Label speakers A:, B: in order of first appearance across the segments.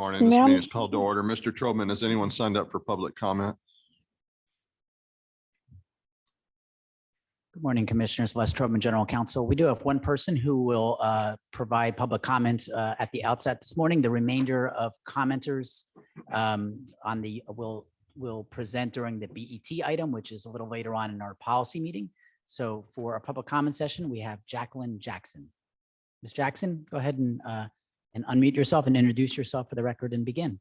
A: Morning. This meeting is called to order. Mr. Trobman, has anyone signed up for public comment?
B: Good morning, Commissioners. Les Trobman, General Counsel. We do have one person who will provide public comment at the outset this morning. The remainder of commenters will present during the BET item, which is a little later on in our policy meeting. So for our public comment session, we have Jacqueline Jackson. Ms. Jackson, go ahead and unmute yourself and introduce yourself for the record and begin.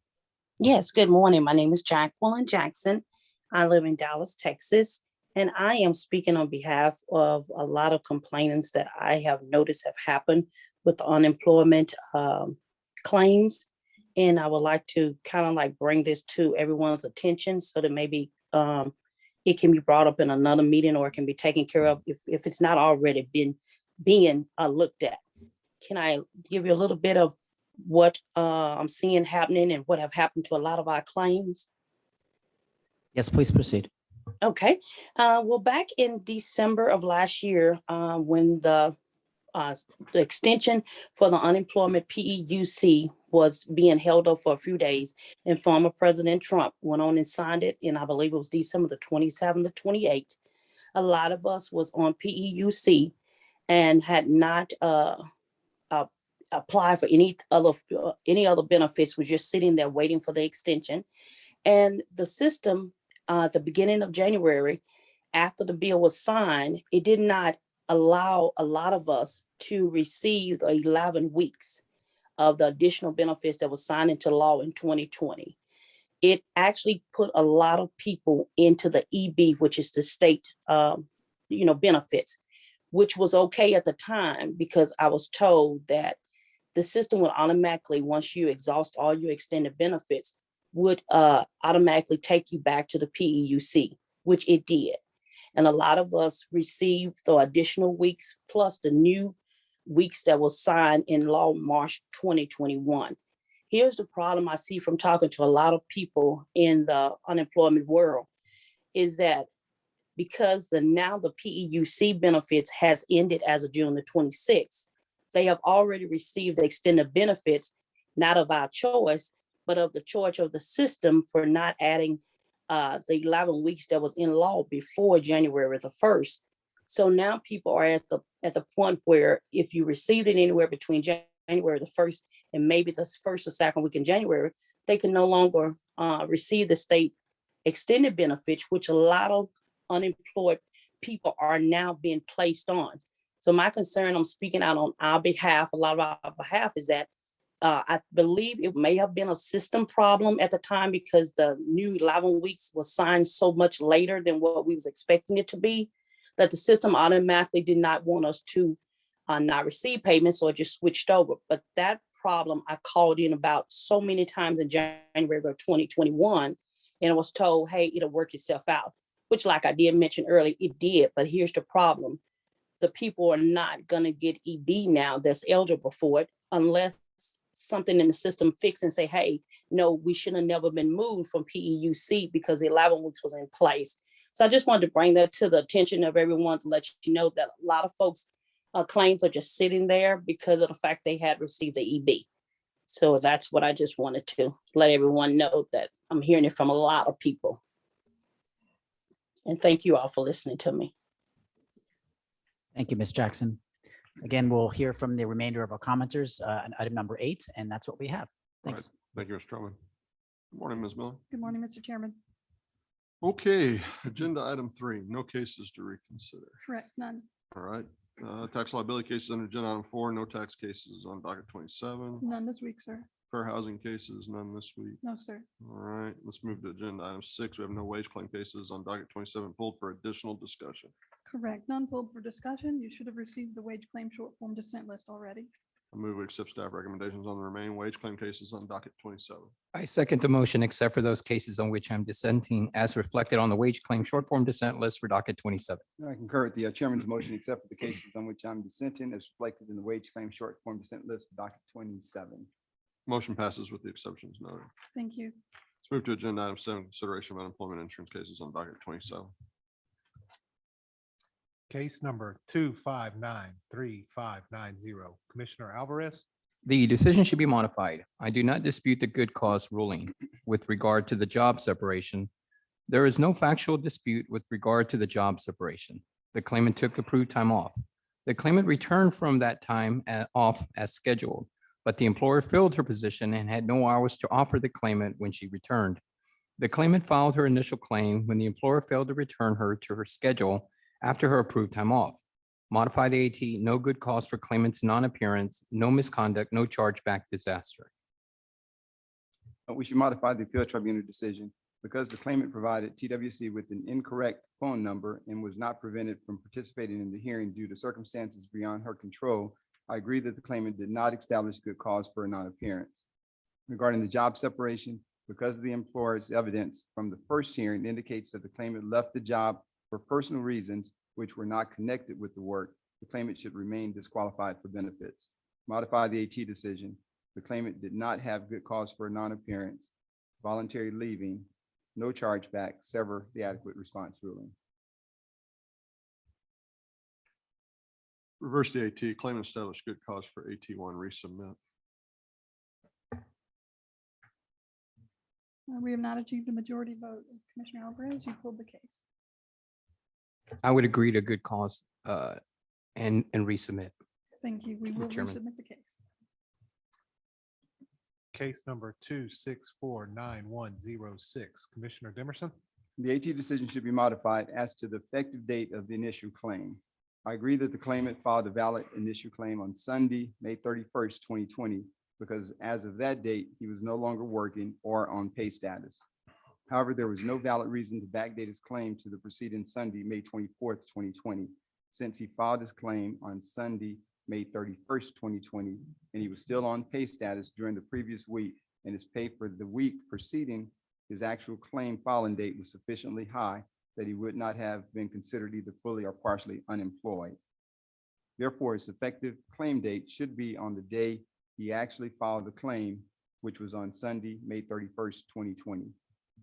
C: Yes, good morning. My name is Jacqueline Jackson. I live in Dallas, Texas, and I am speaking on behalf of a lot of complainants that I have noticed have happened with the unemployment claims. And I would like to kind of like bring this to everyone's attention so that maybe it can be brought up in another meeting or it can be taken care of if it's not already being looked at. Can I give you a little bit of what I'm seeing happening and what have happened to a lot of our claims?
B: Yes, please proceed.
C: Okay. Well, back in December of last year, when the extension for the unemployment PEUC was being held up for a few days, and former President Trump went on and signed it, and I believe it was December the 27th to 28th. A lot of us was on PEUC and had not apply for any other benefits, was just sitting there waiting for the extension. And the system, at the beginning of January, after the bill was signed, it did not allow a lot of us to receive the 11 weeks of the additional benefits that was signed into law in 2020. It actually put a lot of people into the EB, which is the state, benefits, which was okay at the time because I was told that the system would automatically, once you exhaust all your extended benefits, would automatically take you back to the PEUC, which it did. And a lot of us received the additional weeks plus the new weeks that was signed in law March 2021. Here's the problem I see from talking to a lot of people in the unemployment world is that because now the PEUC benefits has ended as of June the 26th, they have already received the extended benefits, not of our choice, but of the choice of the system for not adding the 11 weeks that was in law before January the 1st. So now people are at the point where if you received it anywhere between January the 1st and maybe the first or second week in January, they can no longer receive the state extended benefits, which a lot of unemployed people are now being placed on. So my concern, I'm speaking out on our behalf, a lot of our behalf, is that I believe it may have been a system problem at the time because the new 11 weeks was signed so much later than what we was expecting it to be, that the system automatically did not want us to not receive payments or just switched over. But that problem I called in about so many times in January of 2021, and I was told, hey, it'll work itself out, which like I did mention earlier, it did. But here's the problem. The people are not going to get EB now that's eligible for it unless something in the system fix and say, hey, no, we should have never been moved from PEUC because the 11 weeks was in place. So I just wanted to bring that to the attention of everyone to let you know that a lot of folks' claims are just sitting there because of the fact they had received the EB. So that's what I just wanted to let everyone know, that I'm hearing it from a lot of people. And thank you all for listening to me.
B: Thank you, Ms. Jackson. Again, we'll hear from the remainder of our commenters on item number 8, and that's what we have. Thanks.
A: Right. Thank you, Mr. Trobman. Good morning, Ms. Miller.
D: Good morning, Mr. Chairman.
A: Okay, agenda item 3, no cases to reconsider.
D: Correct, none.
A: All right, tax liability cases under agenda item 4, no tax cases on docket 27.
D: None this week, sir.
A: Fair housing cases, none this week.
D: No, sir.
A: All right, let's move to agenda item 6. We have no wage claim cases on docket 27 pulled for additional discussion.
D: Correct, none pulled for discussion. You should have received the wage claim short form dissent list already.
A: I move we accept staff recommendations on the remaining wage claim cases on docket 27.
E: I second the motion, except for those cases on which I'm dissenting, as reflected on the wage claim short form dissent list for docket 27.
F: I concur with the chairman's motion, except for the cases on which I'm dissenting, as reflected in the wage claim short form dissent list, docket 27.
A: Motion passes with the exceptions noted.
D: Thank you.
A: Let's move to agenda item 7, consideration of unemployment insurance cases on docket 27.
G: Case number 2593590. Commissioner Alvarez.
E: The decision should be modified. I do not dispute the good cause ruling with regard to the job separation. There is no factual dispute with regard to the job separation. The claimant took approved time off. The claimant returned from that time off as scheduled, but the employer filled her position and had no hours to offer the claimant when she returned. The claimant filed her initial claim when the employer failed to return her to her schedule after her approved time off. Modify the AT, no good cause for claimant's non-appearance, no misconduct, no chargeback disaster.
F: We should modify the appeal tribunal decision because the claimant provided TWC with an incorrect phone number and was not prevented from participating in the hearing due to circumstances beyond her control. I agree that the claimant did not establish good cause for a non-appearance. Regarding the job separation, because the employer's evidence from the first hearing indicates that the claimant left the job for personal reasons which were not connected with the work, the claimant should remain disqualified for benefits. Modify the AT decision. The claimant did not have good cause for a non-appearance, voluntary leaving, no chargeback, sever the adequate response ruling.
A: Reverse the AT, claimant established good cause for AT1, resubmit.
D: We have not achieved a majority vote. Commissioner Alvarez, you pulled the case.
E: I would agree to good cause and resubmit.
D: Thank you. We will
E: Chairman.
D: resubmit the case.
G: Case number 2649106. Commissioner Dimerson.
F: The AT decision should be modified as to the effective date of the initial claim. I agree that the claimant filed a valid initial claim on Sunday, May 31st, 2020, because as of that date, he was no longer working or on pay status. However, there was no valid reason to backdate his claim to the preceding Sunday, May 24th, 2020, since he filed his claim on Sunday, May 31st, 2020, and he was still on pay status during the previous week, and his pay for the week preceding his actual claim filing date was sufficiently high that he would not have been considered either fully or partially unemployed. Therefore, his effective claim date should be on the day he actually filed the claim, which was on Sunday, May 31st, 2020.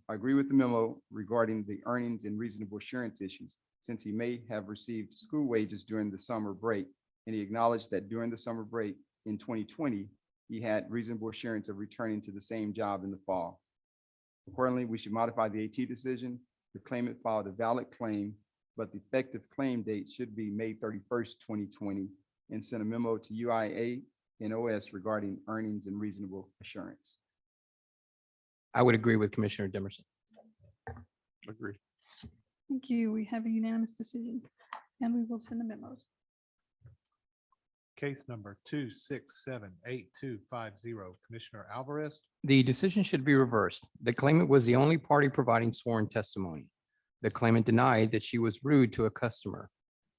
F: I agree with the memo regarding the earnings and reasonable assurance issues, since he may have received school wages during the summer break, and he acknowledged that during the summer break in 2020, he had reasonable assurance of returning to the same job in the fall. Accordingly, we should modify the AT decision. The claimant filed a valid claim, but the effective claim date should be May 31st, 2020, and send a memo to UIA and OS regarding earnings and reasonable assurance.
E: I would agree with Commissioner Dimerson.
A: Agree.
D: Thank you. We have a unanimous decision and we will send the memos.
G: Case number 2678250. Commissioner Alvarez.
E: The decision should be reversed. The claimant was the only party providing sworn testimony. The claimant denied that she was rude to a customer.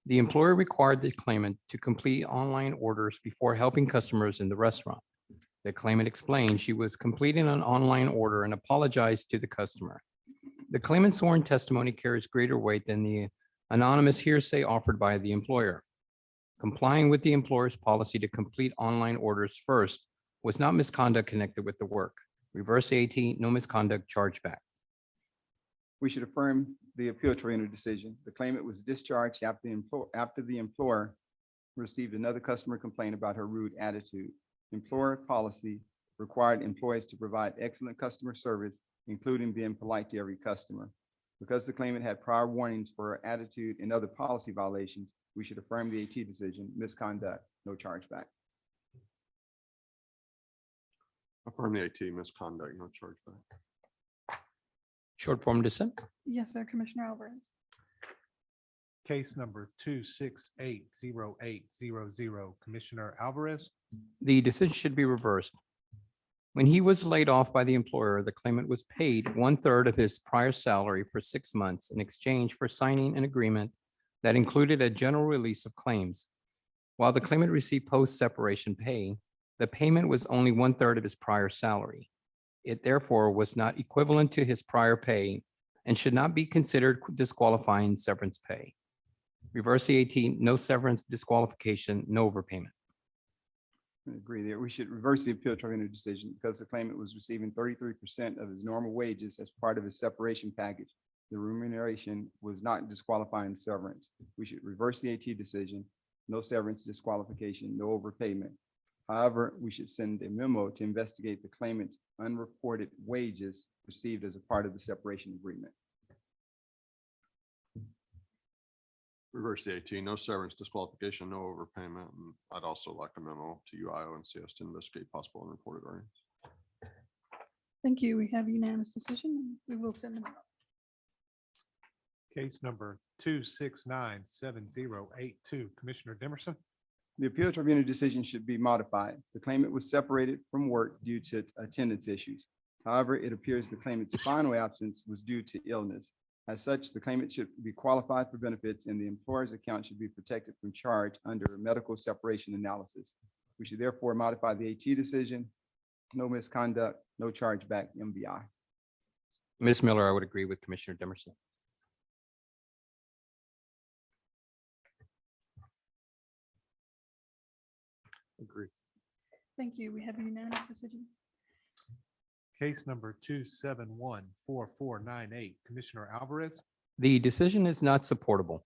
E: The employer required the claimant to complete online orders before helping customers in the restaurant. The claimant explained she was completing an online order and apologized to the customer. The claimant's sworn testimony carries greater weight than the anonymous hearsay offered by the employer. Complying with the employer's policy to complete online orders first was not misconduct connected with the work. Reverse AT, no misconduct, chargeback.
F: We should affirm the appeal tribunal decision. The claimant was discharged after the employer received another customer complaint about her rude attitude. Employer policy required employees to provide excellent customer service, including being polite to every customer. Because the claimant had prior warnings for her attitude and other policy violations, we should affirm the AT decision, misconduct, no chargeback.
A: Affirm the AT, misconduct, no chargeback.
E: Short form dissent.
D: Yes, sir. Commissioner Alvarez.
G: Case number 2680800. Commissioner Alvarez.
E: The decision should be reversed. When he was laid off by the employer, the claimant was paid 1/3 of his prior salary for 6 months in exchange for signing an agreement that included a general release of claims. While the claimant received post-separation pay, the payment was only 1/3 of his prior salary. It therefore was not equivalent to his prior pay and should not be considered disqualifying severance pay. Reverse the AT, no severance, disqualification, no overpayment.
F: I agree there. We should reverse the appeal tribunal decision because the claimant was receiving 33% of his normal wages as part of his separation package. The remuneration was not disqualifying severance. We should reverse the AT decision, no severance, disqualification, no overpayment. However, we should send a memo to investigate the claimant's unreported wages received as a part of the separation agreement.
A: Reverse the 18, no severance, disqualification, no overpayment. And I'd also like a memo to UIO and CS to investigate possible unreported earnings.
D: Thank you. We have unanimous decision. We will send them out.
G: Case number 2697082, Commissioner Dimerson,
F: The appeal tribunal decision should be modified. The claimant was separated from work due to attendance issues. However, it appears the claimant's final absence was due to illness. As such, the claimant should be qualified for benefits and the employer's account should be protected from charge under medical separation analysis. We should therefore modify the AT decision. No misconduct, no chargeback, MVI.
E: Ms. Miller, I would agree with Commissioner Dimerson.
A: Agree.
D: Thank you. We have a unanimous decision.
G: case number 2714498, Commissioner Alvarez,
E: The decision is not supportable.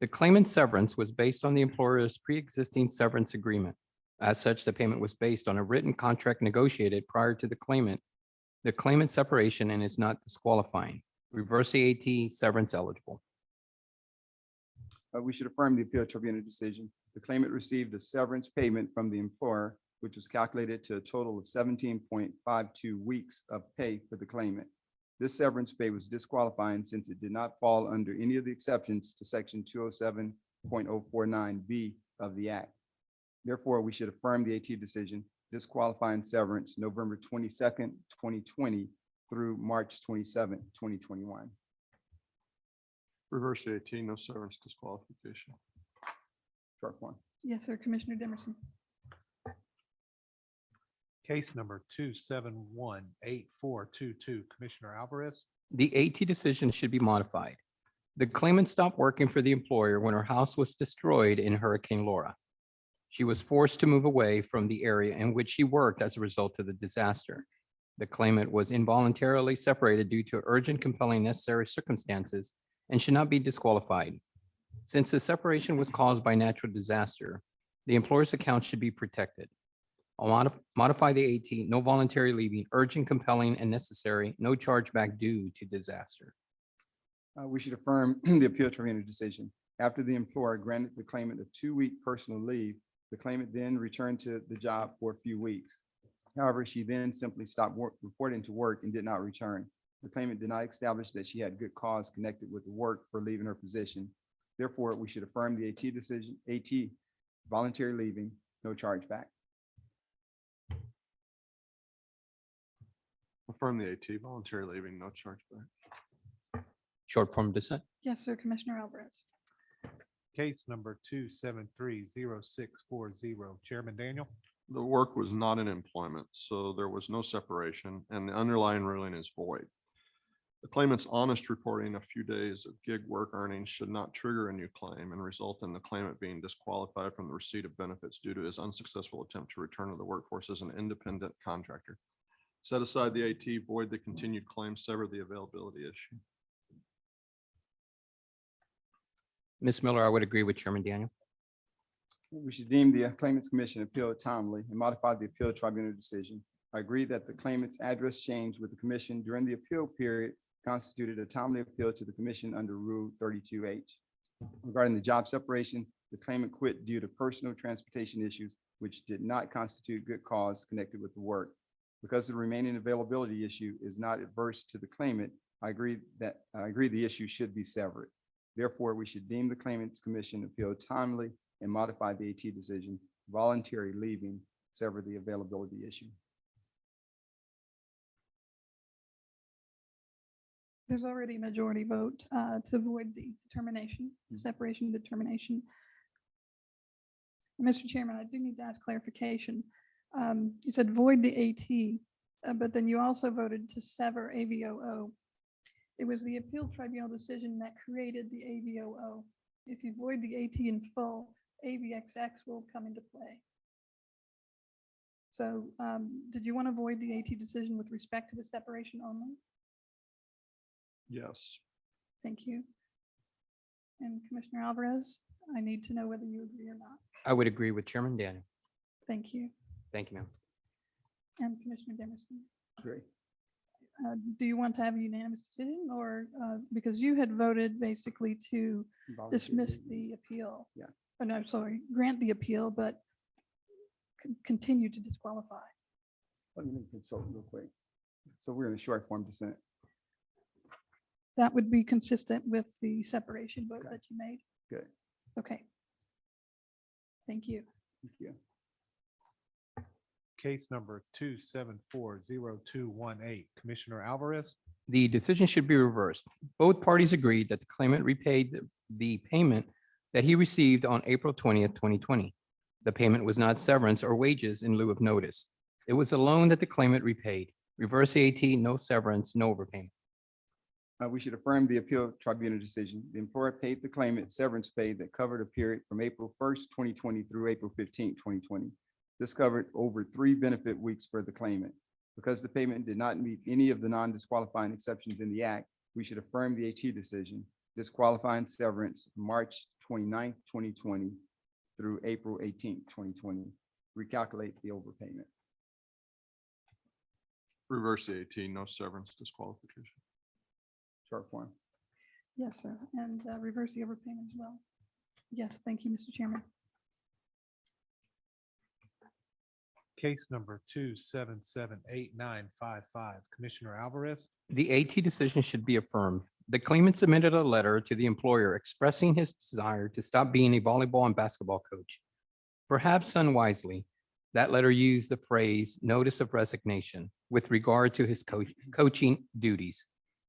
E: The claimant's severance was based on the employer's pre-existing severance agreement. As such, the payment was based on a written contract negotiated prior to the claimant's separation and is not disqualifying. Reverse the AT, severance eligible.
F: We should affirm the appeal tribunal decision. The claimant received a severance payment from the employer, which was calculated to a total of 17.52 weeks of pay for the claimant. This severance pay was disqualifying since it did not fall under any of the exceptions to section 207.049B of the Act. Therefore, we should affirm the AT decision disqualifying severance November 22nd, 2020 through March 27th, 2021.
A: Reverse the 18, no severance, disqualification.
F: Short form.
D: Yes, sir. Commissioner Dimerson.
G: case number 2718422, Commissioner Alvarez,
E: The AT decision should be modified. The claimant stopped working for the employer when her house was destroyed in Hurricane Laura. She was forced to move away from the area in which she worked as a result of the disaster. The claimant was involuntarily separated due to urgent, compelling, necessary circumstances and should not be disqualified. Since the separation was caused by natural disaster, the employer's account should be protected. I'll modify the AT, no voluntary leaving, urgent, compelling, and necessary, no chargeback due to disaster.
F: We should affirm the appeal tribunal decision. After the employer granted the claimant a 2-week personal leave, the claimant then returned to the job for a few weeks. However, she then simply stopped reporting to work and did not return. The claimant did not establish that she had good cause connected with the work for leaving her position. Therefore, we should affirm the AT decision, AT, voluntary leaving, no chargeback.
A: Affirm the AT, voluntary leaving, no chargeback.
E: Short form dissent.
D: Yes, sir. Commissioner Alvarez.
G: case number 2730640, Chairman Daniel,
A: The work was not in employment, so there was no separation, and the underlying ruling is void. The claimant's honest reporting a few days of gig work earnings should not trigger a new claim and result in the claimant being disqualified from the receipt of benefits due to his unsuccessful attempt to return to the workforce as an independent contractor. Set aside the AT, void the continued claim, sever the availability issue.
E: Ms. Miller, I would agree with Chairman Daniel.
F: We should deem the claimant's commission appeal timely and modify the appeal tribunal decision. I agree that the claimant's address change with the commission during the appeal period constituted a timely appeal to the commission under Rule 32H. Regarding the job separation, the claimant quit due to personal transportation issues, which did not constitute good cause connected with the work. Because the remaining availability issue is not adverse to the claimant, I agree the issue should be severed. Therefore, we should deem the claimant's commission appeal timely and modify the AT decision, voluntary leaving, sever the availability issue.
D: There's already a majority vote to void the determination, separation determination. Mr. Chairman, I do need to ask clarification. You said void the AT, but then you also voted to sever AVOO. It was the appeal tribunal decision that created the AVOO. If you void the AT in full, AVXX will come into play. So did you want to void the AT decision with respect to the separation only?
A: Yes.
D: Thank you. And Commissioner Alvarez, I need to know whether you agree or not.
E: I would agree with Chairman Daniel.
D: Thank you.
E: Thank you, ma'am.
D: And Commissioner Demerson.
F: Great.
D: Do you want to have a unanimous decision or, because you had voted basically to dismiss the appeal?
F: Yeah.
D: Oh, no, sorry, grant the appeal, but continue to disqualify.
F: Let me consult real quick. So we're in a short form dissent.
D: That would be consistent with the separation vote
F: Okay.
D: that you made.
F: Good.
D: Okay. Thank you.
F: Thank you.
G: Case number 2740218, Commissioner Alvarez,
E: The decision should be reversed. Both parties agreed that the claimant repaid the payment that he received on April 20th, 2020. The payment was not severance or wages in lieu of notice. It was a loan that the claimant repaid. Reverse AT, no severance, no overpayment.
F: We should affirm the appeal tribunal decision. The employer paid the claimant severance pay that covered a period from April 1st, 2020 through April 15th, 2020. This covered over 3 benefit weeks for the claimant. Because the payment did not meet any of the non-disqualifying exceptions in the act, we should affirm the AT decision, disqualifying severance March 29th, 2020 through April 18th, 2020. Recalculate the overpayment.
A: Reverse the AT, no severance disqualification.
F: Short form.
D: Yes, sir. And reverse the overpayment as well. Yes, thank you, Mr. Chairman.
G: case number 2778955, Commissioner Alvarez,
E: The AT decision should be affirmed. The claimant submitted a letter to the employer expressing his desire to stop being a volleyball and basketball coach. Perhaps unwisely, that letter used the phrase notice of resignation with regard to his coaching duties.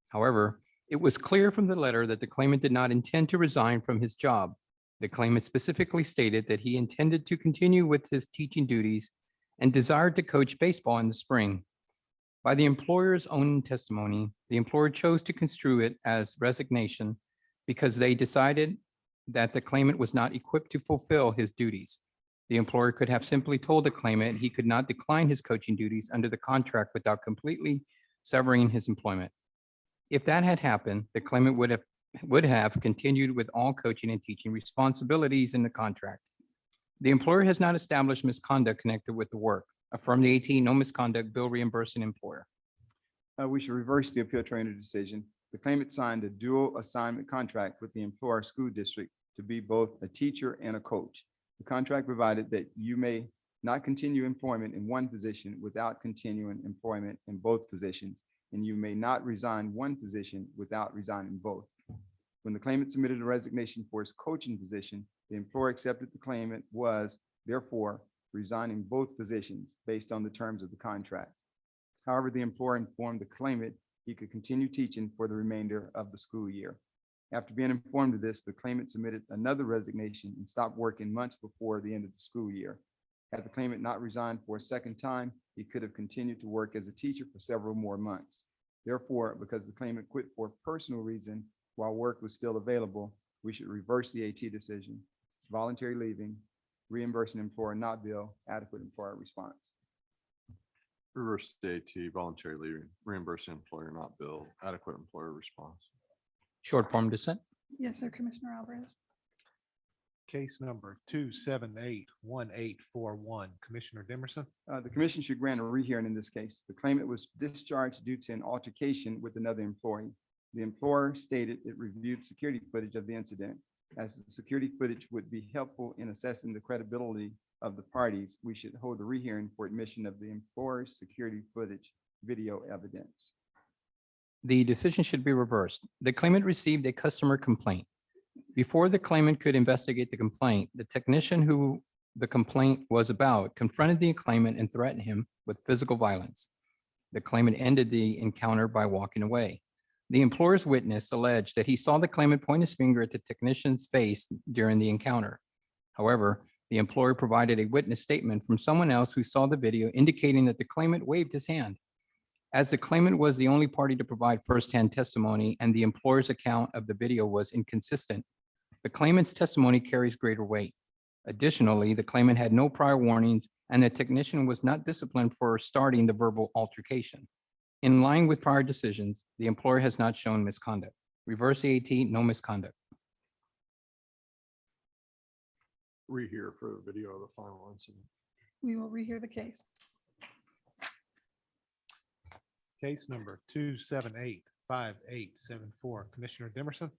E: However, it was clear from the letter that the claimant did not intend to resign from his job. The claimant specifically stated that he intended to continue with his teaching duties and desired to coach baseball in the spring. By the employer's own testimony, the employer chose to construe it as resignation because they decided that the claimant was not equipped to fulfill his duties. The employer could have simply told the claimant he could not decline his coaching duties under the contract without completely severing his employment. If that had happened, the claimant would have continued with all coaching and teaching responsibilities in the contract. The employer has not established misconduct connected with the work. Affirm the AT, no misconduct, bill reimbursing employer.
F: We should reverse the appeal tribunal decision. The claimant signed a dual assignment contract with the employer school district to be both a teacher and a coach. The contract provided that you may not continue employment in one position without continuing employment in both positions, and you may not resign one position without resigning both. When the claimant submitted a resignation for his coaching position, the employer accepted the claimant was therefore resigning both positions based on the terms of the contract. However, the employer informed the claimant he could continue teaching for the remainder of the school year. After being informed of this, the claimant submitted another resignation and stopped working months before the end of the school year. Had the claimant not resigned for a second time, he could have continued to work as a teacher for several more months. Therefore, because the claimant quit for personal reason while work was still available, we should reverse the AT decision, voluntary leaving, reimbursing employer not bill, adequate employer response.
A: Reverse the AT, voluntary leaving, reimbursing employer not bill, adequate employer response.
E: Short form dissent.
D: Yes, sir, Commissioner Alvarez.
G: case number 2781841, Commissioner Demerson,
F: The commission should grant a rehearing in this case. The claimant was discharged due to an altercation with another employee. The employer stated it reviewed security footage of the incident. As the security footage would be helpful in assessing the credibility of the parties, we should hold a rehearing for admission of the employer's security footage video evidence.
E: The decision should be reversed. The claimant received a customer complaint. Before the claimant could investigate the complaint, the technician who the complaint was about confronted the claimant and threatened him with physical violence. The claimant ended the encounter by walking away. The employer's witness alleged that he saw the claimant point his finger at the technician's face during the encounter. However, the employer provided a witness statement from someone else who saw the video indicating that the claimant waved his hand. As the claimant was the only party to provide firsthand testimony and the employer's account of the video was inconsistent, the claimant's testimony carries greater weight. Additionally, the claimant had no prior warnings and the technician was not disciplined for starting the verbal altercation. In line with prior decisions, the employer has not shown misconduct. Reverse the AT, no misconduct.
A: Rehear for the video of the final incident.
D: We will rehear the case.
G: Case number 2785874. Commissioner Dimerson,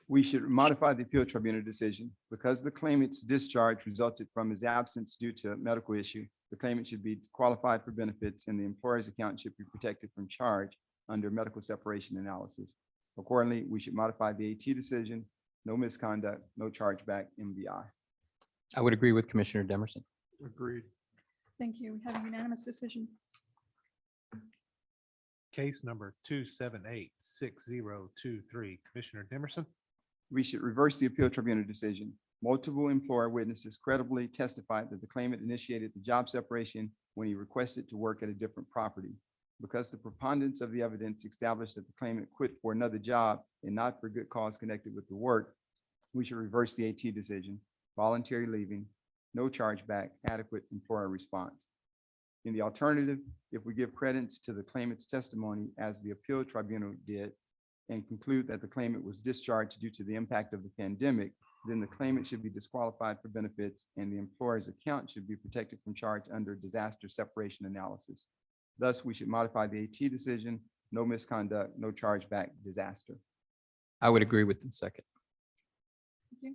F: We should modify the appeal tribunal decision. Because the claimant's discharge resulted from his absence due to a medical issue, the claimant should be qualified for benefits and the employer's account should be protected from charge under medical separation analysis. Accordingly, we should modify the AT decision, no misconduct, no chargeback, MVI.
E: I would agree with Commissioner Demerson.
A: Agreed.
D: Thank you. We have a unanimous decision.
G: case number 2786023. Commissioner Dimerson,
F: We should reverse the appeal tribunal decision. Multiple employer witnesses credibly testified that the claimant initiated the job separation when he requested to work at a different property. Because the preponderance of the evidence established that the claimant quit for another job and not for good cause connected with the work, we should reverse the AT decision, voluntary leaving, no chargeback, adequate employer response. In the alternative, if we give credence to the claimant's testimony as the appeal tribunal did and conclude that the claimant was discharged due to the impact of the pandemic, then the claimant should be disqualified for benefits and the employer's account should be protected from charge under disaster separation analysis. Thus, we should modify the AT decision, no misconduct, no chargeback, disaster.
E: I would agree with the second.
D: Thank you.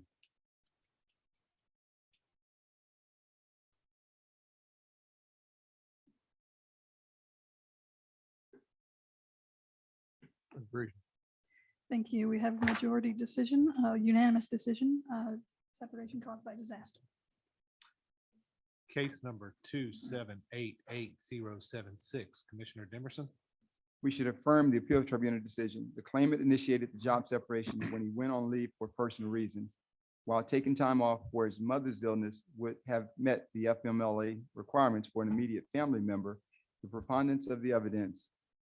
A: Agreed.
D: Thank you. We have a majority decision, unanimous decision, separation caused by disaster.
G: case number 2788076. Commissioner Dimerson,
F: We should affirm the appeal tribunal decision. The claimant initiated the job separation when he went on leave for personal reasons. While taking time off for his mother's illness would have met the FMLA requirements for an immediate family member, the preponderance of the evidence,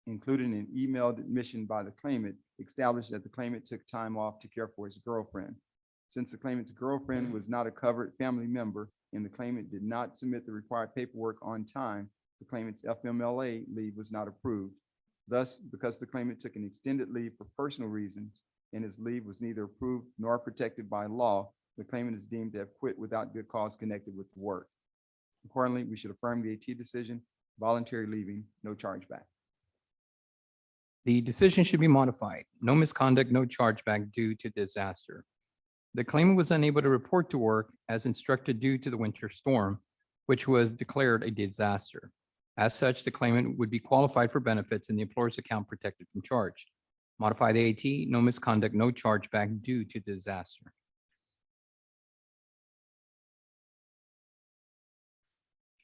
F: including an emailed admission by the claimant, established that the claimant took time off to care for his girlfriend. Since the claimant's girlfriend was not a covered family member and the claimant did not submit the required paperwork on time, the claimant's FMLA leave was not approved. Thus, because the claimant took an extended leave for personal reasons and his leave was neither approved nor protected by law, the claimant is deemed to have quit without good cause connected with the work. Accordingly, we should affirm the AT decision, voluntary leaving, no chargeback.
E: The decision should be modified. No misconduct, no chargeback due to disaster. The claimant was unable to report to work as instructed due to the winter storm, which was declared a disaster. As such, the claimant would be qualified for benefits and the employer's account protected from charge. Modify the AT, no misconduct, no chargeback due to disaster.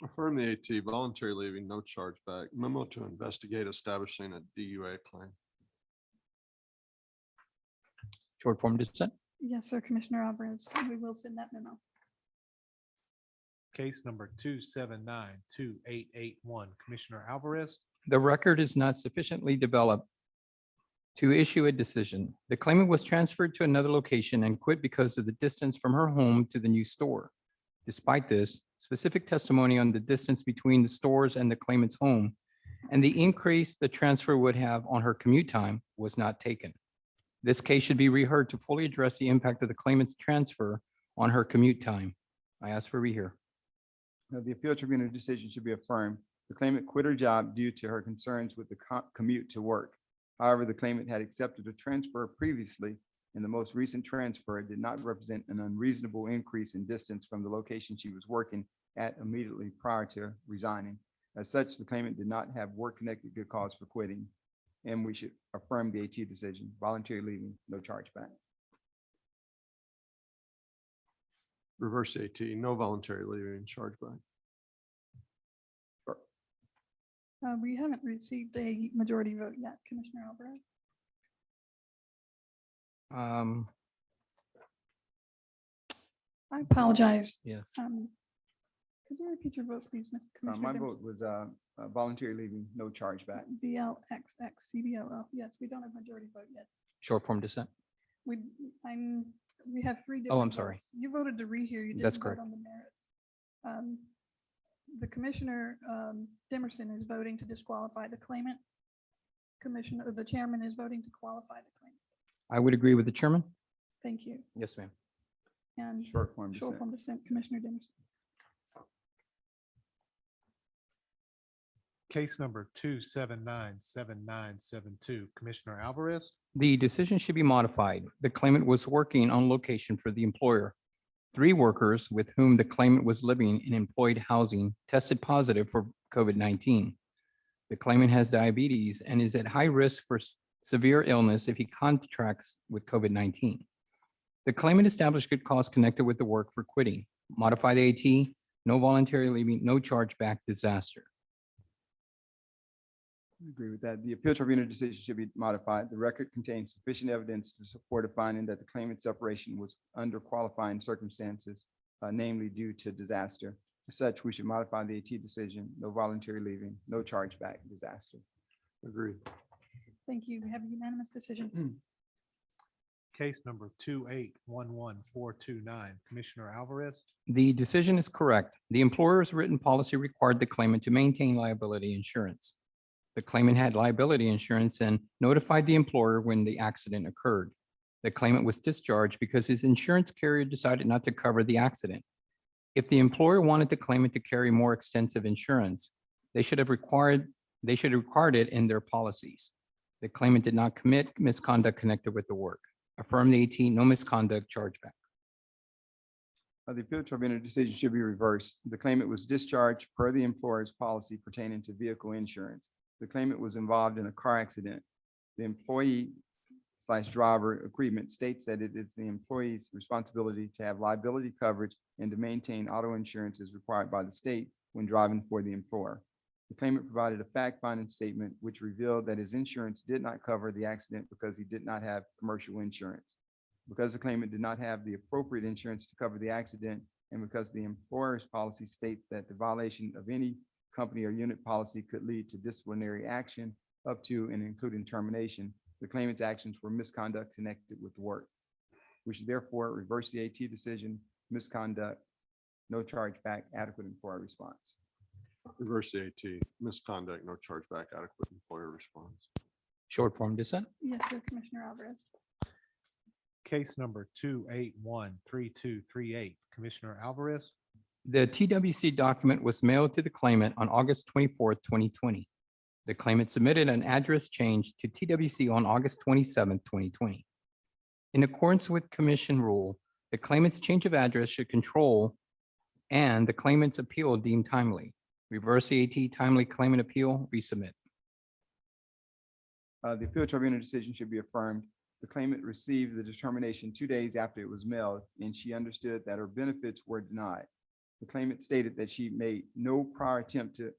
A: Affirm the AT, voluntary leaving, no chargeback, memo to investigate establishing a DUA claim.
E: Short form dissent.
D: Yes, sir, Commissioner Alvarez. We will send that memo.
G: case number 2792881. Commissioner Alvarez,
E: The record is not sufficiently developed to issue a decision. The claimant was transferred to another location and quit because of the distance from her home to the new store. Despite this, specific testimony on the distance between the stores and the claimant's home and the increase the transfer would have on her commute time was not taken. This case should be reheard to fully address the impact of the claimant's transfer on her commute time. I ask for rehear.
F: The appeal tribunal decision should be affirmed. The claimant quit her job due to her concerns with the commute to work. However, the claimant had accepted a transfer previously, and the most recent transfer did not represent an unreasonable increase in distance from the location she was working at immediately prior to resigning. As such, the claimant did not have work-connected good cause for quitting, and we should affirm the AT decision, voluntary leaving, no chargeback.
A: Reverse AT, no voluntary leaving, chargeback.
D: We haven't received a majority vote yet, Commissioner Alvarez. I apologize.
E: Yes.
D: Could you repeat your vote, please, Mr.
F: My
D: Commissioner?
F: vote was voluntary leaving, no chargeback.
D: BLXXCBOO. Yes, we don't have majority vote yet.
E: Short form dissent.
D: We have three.
E: Oh, I'm
D: different
E: sorry.
D: votes. You voted to rehear. You
E: That's
D: didn't vote
E: correct.
D: on the merits. The Commissioner Dimerson is voting to disqualify the claimant. Commissioner, the chairman is voting to qualify the claimant.
E: I would agree with the chairman.
D: Thank you.
E: Yes, ma'am.
D: And
F: Short form
D: short
F: dissent.
D: form dissent, Commissioner Dimerson.
G: Case number 2797972, Commissioner Alvarez.
E: The decision should be modified. The claimant was working on location for the employer. 3 workers with whom the claimant was living in employed housing tested positive for COVID-19. The claimant has diabetes and is at high risk for severe illness if he contracts with COVID-19. The claimant established good cause connected with the work for quitting. Modify the AT, no voluntary leaving, no chargeback disaster.
F: I agree with that. The appeal tribunal decision should be modified. The record contains sufficient evidence to support a finding that the claimant's separation was under qualifying circumstances, namely due to disaster. As such, we should modify the AT decision, no voluntary leaving, no chargeback disaster.
A: Agreed.
D: Thank you. We have a unanimous decision.
G: Case number 2811429, Commissioner Alvarez.
E: The decision is correct. The employer's written policy required the claimant to maintain liability insurance. The claimant had liability insurance and notified the employer when the accident occurred. The claimant was discharged because his insurance carrier decided not to cover the accident. If the employer wanted the claimant to carry more extensive insurance, they should have required it in their policies. The claimant did not commit misconduct connected with the work. Affirm the AT, no misconduct chargeback.
F: The appeal tribunal decision should be reversed. The claimant was discharged per the employer's policy pertaining to vehicle insurance. The claimant was involved in a car accident. The employee/driver agreement states that it is the employee's responsibility to have liability coverage and to maintain auto insurance as required by the state when driving for the employer. The claimant provided a fact-finding statement which revealed that his insurance did not cover the accident because he did not have commercial insurance. Because the claimant did not have the appropriate insurance to cover the accident, and because the employer's policy states that the violation of any company or unit policy could lead to disciplinary action up to and including termination, the claimant's actions were misconduct connected with the work. We should therefore reverse the AT decision, misconduct, no chargeback, adequate employer response.
A: Reverse the AT, misconduct, no chargeback, adequate employer response.
E: Short form dissent.
D: Yes, sir, Commissioner Alvarez.
G: Case number 2813238, Commissioner Alvarez.
E: The TWC document was mailed to the claimant on August 24th, 2020. The claimant submitted an address change to TWC on August 27th, 2020. In accordance with commission rule, the claimant's change of address should control and the claimant's appeal deemed timely. Reverse the AT, timely claimant appeal, resubmit.
F: The appeal tribunal decision should be affirmed. The claimant received the determination 2 days after it was mailed, and she understood that her benefits were denied. The claimant stated that she made no prior attempt to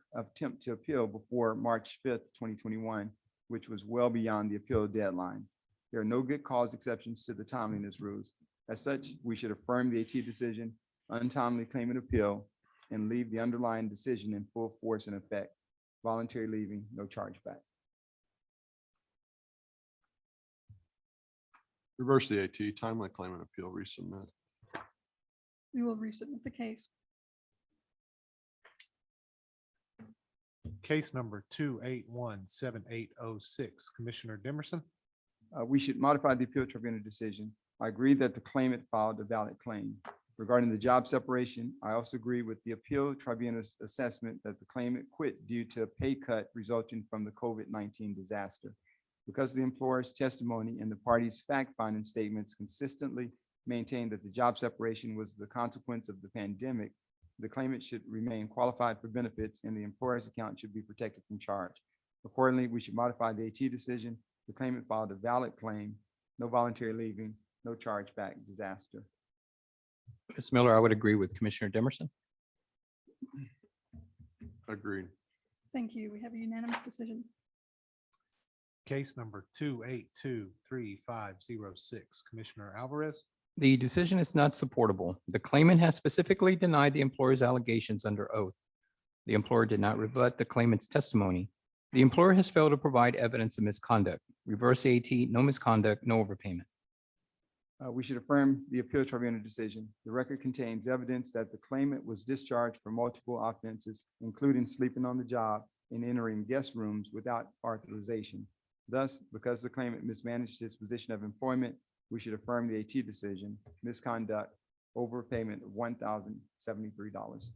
F: appeal before March 5th, 2021, which was well beyond the appeal deadline. There are no good cause exceptions to the timeliness rules. As such, we should affirm the AT decision, untimely claimant appeal, and leave the underlying decision in full force and effect. Voluntary leaving, no chargeback.
A: Reverse the AT, timely claimant appeal, resubmit.
D: We will resubmit the case.
G: Case number 2817806, Commissioner Dimerson.
F: We should modify the appeal tribunal decision. I agree that the claimant filed a valid claim. Regarding the job separation, I also agree with the appeal tribunal's assessment that the claimant quit due to a pay cut resulting from the COVID-19 disaster. Because the employer's testimony and the party's fact-finding statements consistently maintain that the job separation was the consequence of the pandemic, the claimant should remain qualified for benefits and the employer's account should be protected from charge. Accordingly, we should modify the AT decision. The claimant filed a valid claim, no voluntary leaving, no chargeback disaster.
E: Ms. Miller, I would agree with Commissioner Dimerson.
A: Agreed.
D: Thank you. We have a unanimous decision.
G: Case number 2823506, Commissioner Alvarez.
E: The decision is not supportable. The claimant has specifically denied the employer's allegations under oath. The employer did not rebut the claimant's testimony. The employer has failed to provide evidence of misconduct. Reverse AT, no misconduct, no overpayment.
F: We should affirm the appeal tribunal decision. The record contains evidence that the claimant was discharged for multiple offenses, including sleeping on the job and entering guest rooms without authorization. Thus, because the claimant mismanaged his position of employment, we should affirm the AT decision, misconduct, overpayment of $1,073.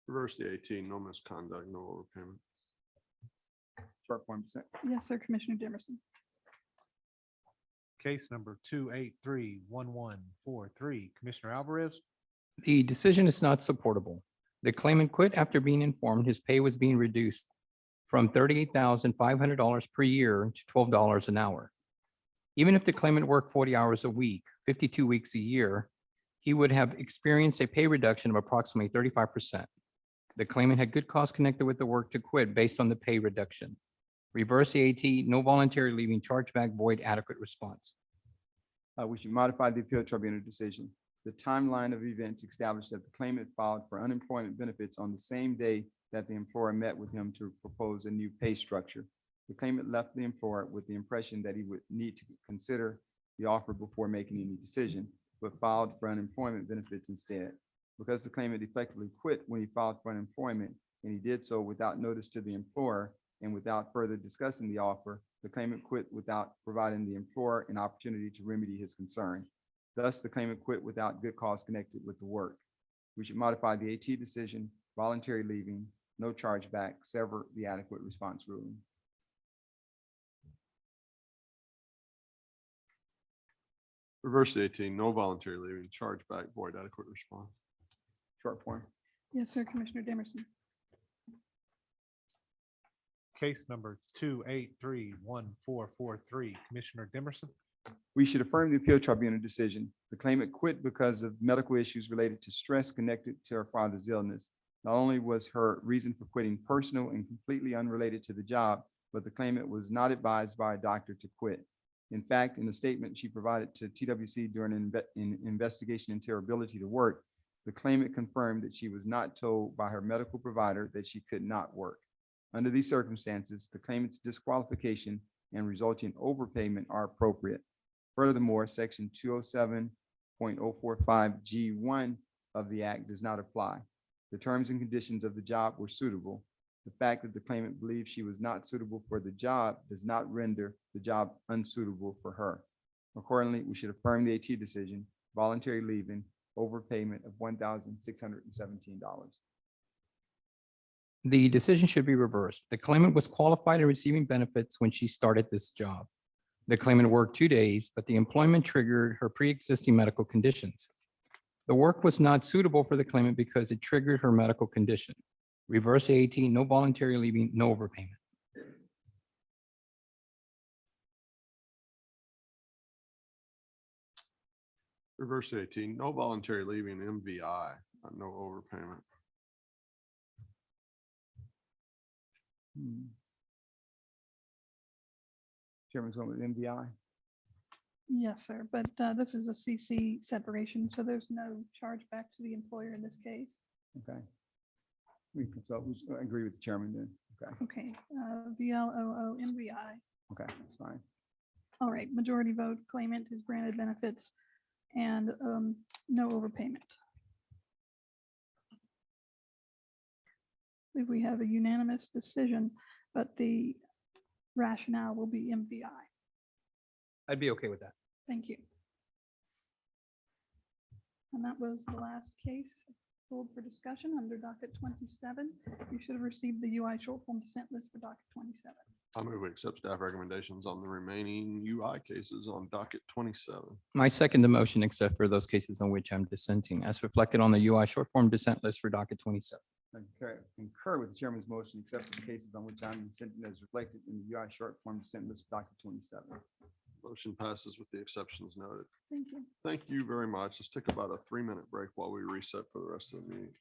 A: Reverse the 18, no misconduct, no overpayment.
F: Short form dissent.
D: Yes, sir, Commissioner Dimerson.
G: Case number 2831143, Commissioner Alvarez,
E: The decision is not supportable. The claimant quit after being informed his pay was being reduced from $38,500 per year to $12 an hour. Even if the claimant worked 40 hours a week, 52 weeks a year, he would have experienced a pay reduction of approximately 35%. The claimant had good cause connected with the work to quit based on the pay reduction. Reverse the AT, no voluntary leaving, chargeback, void, adequate response.
F: We should modify the appeal tribunal decision. The timeline of events established that the claimant filed for unemployment benefits on the same day that the employer met with him to propose a new pay structure. The claimant left the employer with the impression that he would need to consider the offer before making any decision, but filed for unemployment benefits instead. Because the claimant effectively quit when he filed for unemployment, and he did so without notice to the employer and without further discussing the offer, the claimant quit without providing the employer an opportunity to remedy his concern. Thus, the claimant quit without good cause connected with the work. We should modify the AT decision, voluntary leaving, no chargeback, sever the adequate response ruling.
A: Reverse the 18, no voluntary leaving, chargeback, void, adequate response.
F: Short form.
D: Yes, sir, Commissioner Dimerson.
G: case number 2831443, Commissioner Dimerson,
F: We should affirm the appeal tribunal decision. The claimant quit because of medical issues related to stress connected to her father's illness. Not only was her reason for quitting personal and completely unrelated to the job, but the claimant was not advised by a doctor to quit. In fact, in a statement she provided to TWC during an investigation into her ability to work, the claimant confirmed that she was not told by her medical provider that she could not work. Under these circumstances, the claimant's disqualification and resulting overpayment are appropriate. Furthermore, section 207.045 G1 of the Act does not apply. The terms and conditions of the job were suitable. The fact that the claimant believes she was not suitable for the job does not render the job unsuitable for her. Accordingly, we should affirm the AT decision, voluntary leaving, overpayment of $1,617.
E: The decision should be reversed. The claimant was qualified and receiving benefits when she started this job. The claimant worked 2 days, but the employment triggered her pre-existing medical conditions. The work was not suitable for the claimant because it triggered her medical condition. Reverse AT, no voluntary leaving, no overpayment.
A: Reverse 18, no voluntary leaving, MVI, no overpayment.
F: Chairman's going with MVI.
D: Yes, sir, but this is a CC separation, so there's no charge back to the employer in this case.
F: Okay. We consult, we agree with the chairman then. Okay,
D: Okay, VLOO MVI.
F: okay, that's fine.
D: All right, majority vote, claimant is granted benefits and no overpayment. If we have a unanimous decision, but the rationale will be MVI.
E: I'd be okay with that.
D: Thank you. And that was the last case pulled for discussion under docket 27. You should have received the UI short form dissent list for docket 27.
A: I move we accept staff recommendations on the remaining UI cases on docket 27.
E: My second the motion, except for those cases on which I'm dissenting, as reflected on the UI short form dissent list for docket 27.
F: I concur with the chairman's motion, except for the cases on which I'm dissenting as reflected in the UI short form dissent list for docket 27.
A: Motion passes with the exceptions noted.
D: Thank you.
A: Thank you very much. Let's take about a 3-minute break while we reset for the rest of the meeting.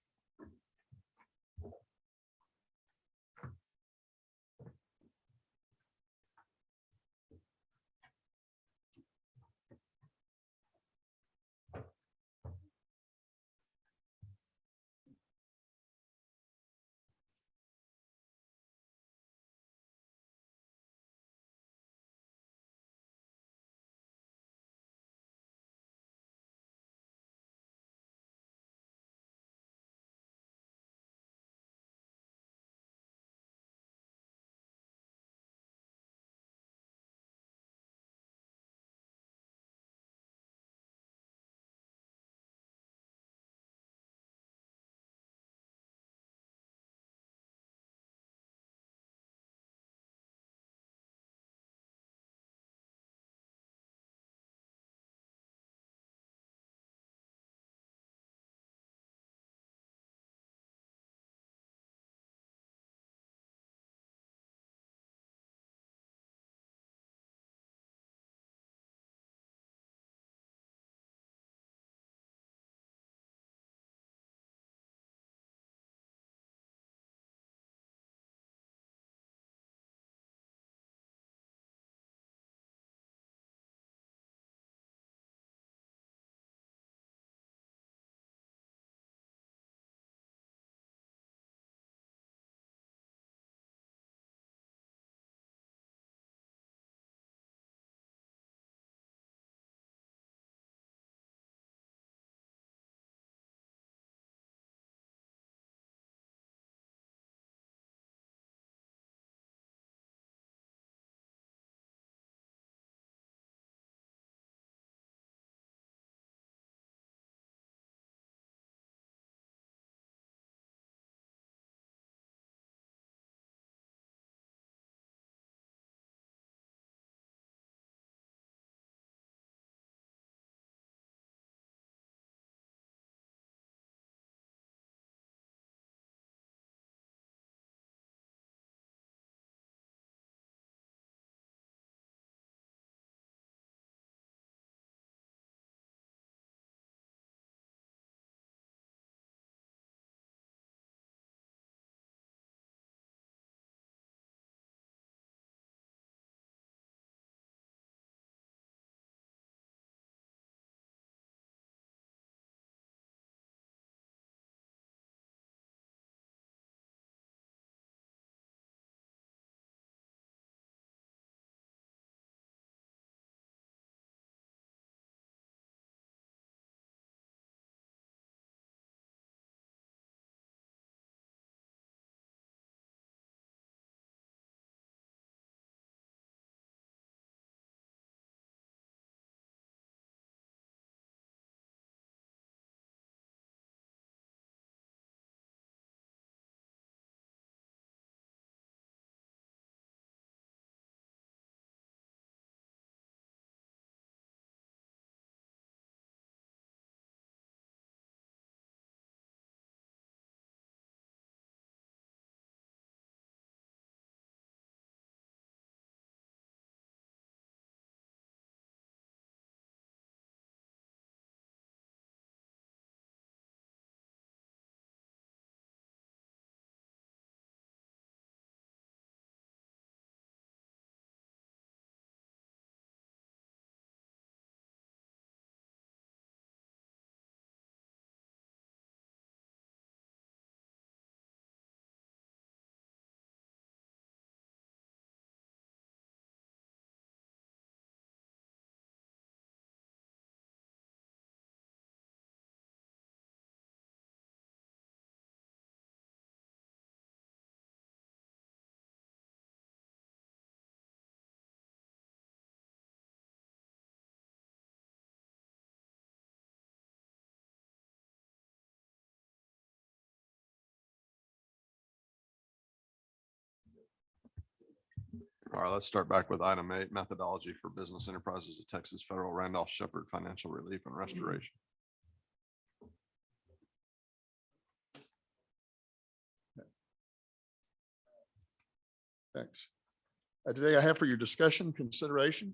A: All right, let's start back with item 8, methodology for business enterprises of Texas Federal Randolph Shepherd Financial Relief and Restoration. Thanks. Today I have for your discussion, consideration,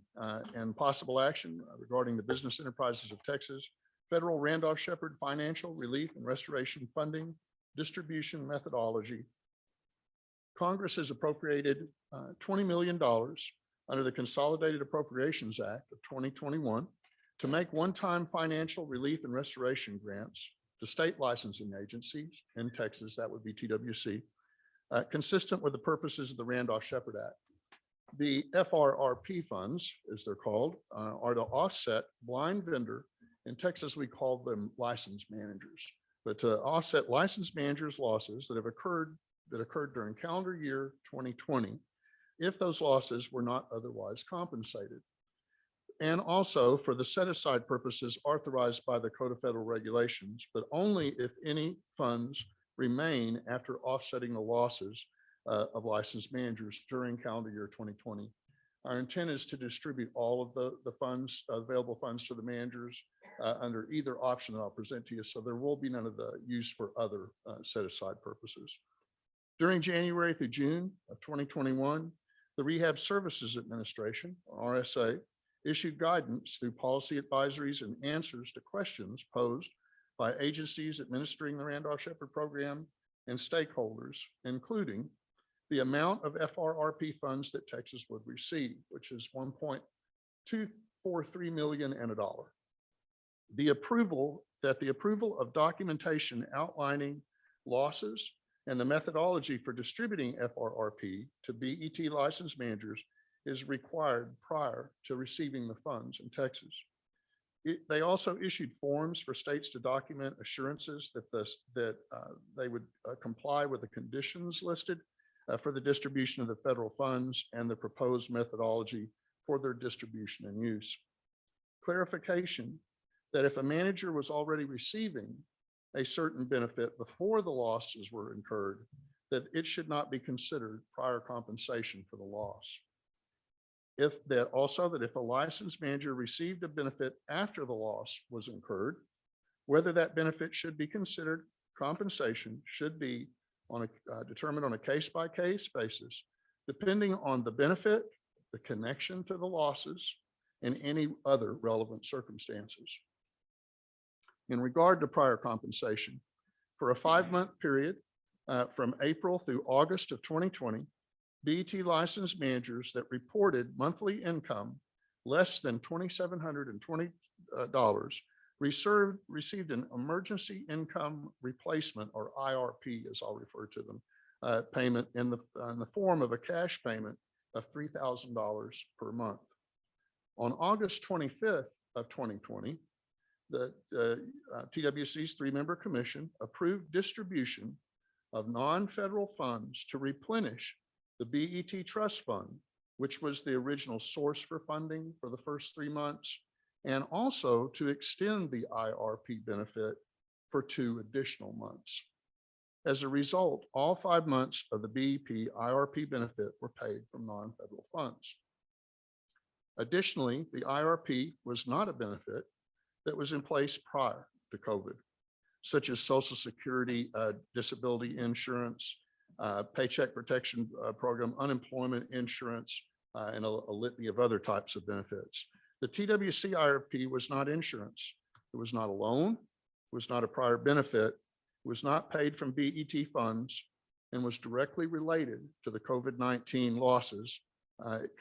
A: and possible action regarding the business enterprises of Texas Federal Randolph Shepherd Financial Relief and Restoration Funding Distribution Methodology. Congress has appropriated $20 million under the Consolidated Appropriations Act of 2021 to make one-time financial relief and restoration grants to state licensing agencies in Texas, that would be TWC, consistent with the purposes of the Randolph Shepherd Act. The FRRP funds, as they're called, are to offset blind vendor. In Texas, we call them license managers, but to offset license managers' losses that occurred during calendar year 2020, if those losses were not otherwise compensated. And also for the set-aside purposes authorized by the Code of Federal Regulations, but only if any funds remain after offsetting the losses of licensed managers during calendar year 2020. Our intent is to distribute all of the funds, available funds to the managers under either option that I'll present to you. So there will be none of the use for other set-aside purposes. During January through June of 2021, the Rehab Services Administration, or RSA, issued guidance through policy advisories and answers to questions posed by agencies administering the Randolph Shepherd program and stakeholders, including the amount of FRRP funds that Texas would receive, which is $1.243 million and $1. The approval of documentation outlining losses and the methodology for distributing FRRP to BET license managers is required prior to receiving the funds in Texas. They also issued forms for states to document assurances that they would comply with the conditions listed for the distribution of the federal funds and the proposed methodology for their distribution and use. Clarification that if a manager was already receiving a certain benefit before the losses were incurred, that it should not be considered prior compensation for the loss. If a licensed manager received a benefit after the loss was incurred, whether that benefit should be considered compensation should be determined on a case-by-case basis, depending on the benefit, the connection to the losses, and any other relevant circumstances. In regard to prior compensation, for a 5-month period from April through August of 2020, BET licensed managers that reported monthly income less than $2,720 received an emergency income replacement, or IRP, as I'll refer to them, payment in the form of a cash payment of $3,000 per month. On August 25th of 2020, the TWC's 3-member commission approved distribution of non-federal funds to replenish the BET Trust Fund, which was the original source for funding for the first 3 months, and also to extend the IRP benefit for 2 additional months. As a result, all 5 months of the BEP IRP benefit were paid from non-federal funds. Additionally, the IRP was not a benefit that was in place prior to COVID, such as Social Security, disability insurance, paycheck protection program, unemployment insurance, and a litany of other types of benefits. The TWC IRP was not insurance. It was not a loan. It was not a prior benefit. It was not paid from BET funds and was directly related to the COVID-19 losses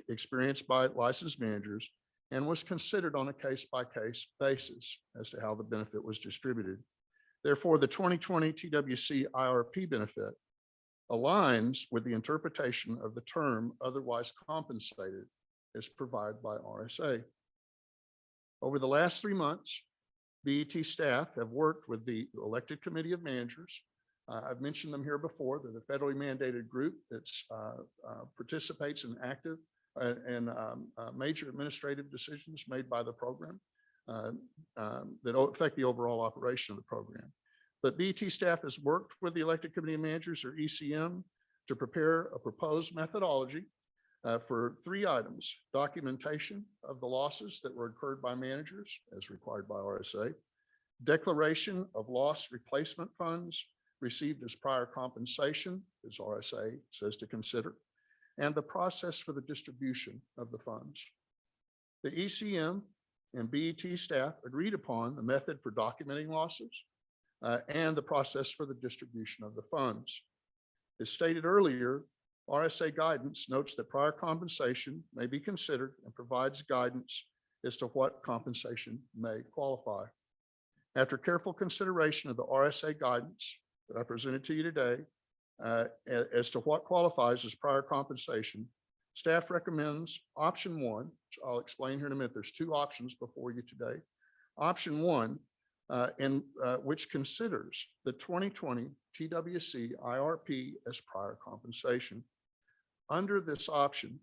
A: experienced by licensed managers, and was considered on a case-by-case basis as to how the benefit was distributed. Therefore, the 2020 TWC IRP benefit aligns with the interpretation of the term otherwise compensated as provided by RSA. Over the last 3 months, BET staff have worked with the elected committee of managers. I've mentioned them here before. They're the federally mandated group that participates in active and major administrative decisions made by the program that affect the overall operation of the program. But BET staff has worked with the elected committee of managers, or ECM, to prepare a proposed methodology for 3 items: documentation of the losses that were incurred by managers as required by RSA, declaration of loss replacement funds received as prior compensation, as RSA says to consider, and the process for the distribution of the funds. The ECM and BET staff agreed upon the method for documenting losses and the process for the distribution of the funds. As stated earlier, RSA guidance notes that prior compensation may be considered and provides guidance as to what compensation may qualify. After careful consideration of the RSA guidance that I presented to you today, as to what qualifies as prior compensation, staff recommends option 1, which I'll explain here in a minute. There's 2 options before you today. Option 1, which considers the 2020 TWC IRP as prior compensation. Under this option,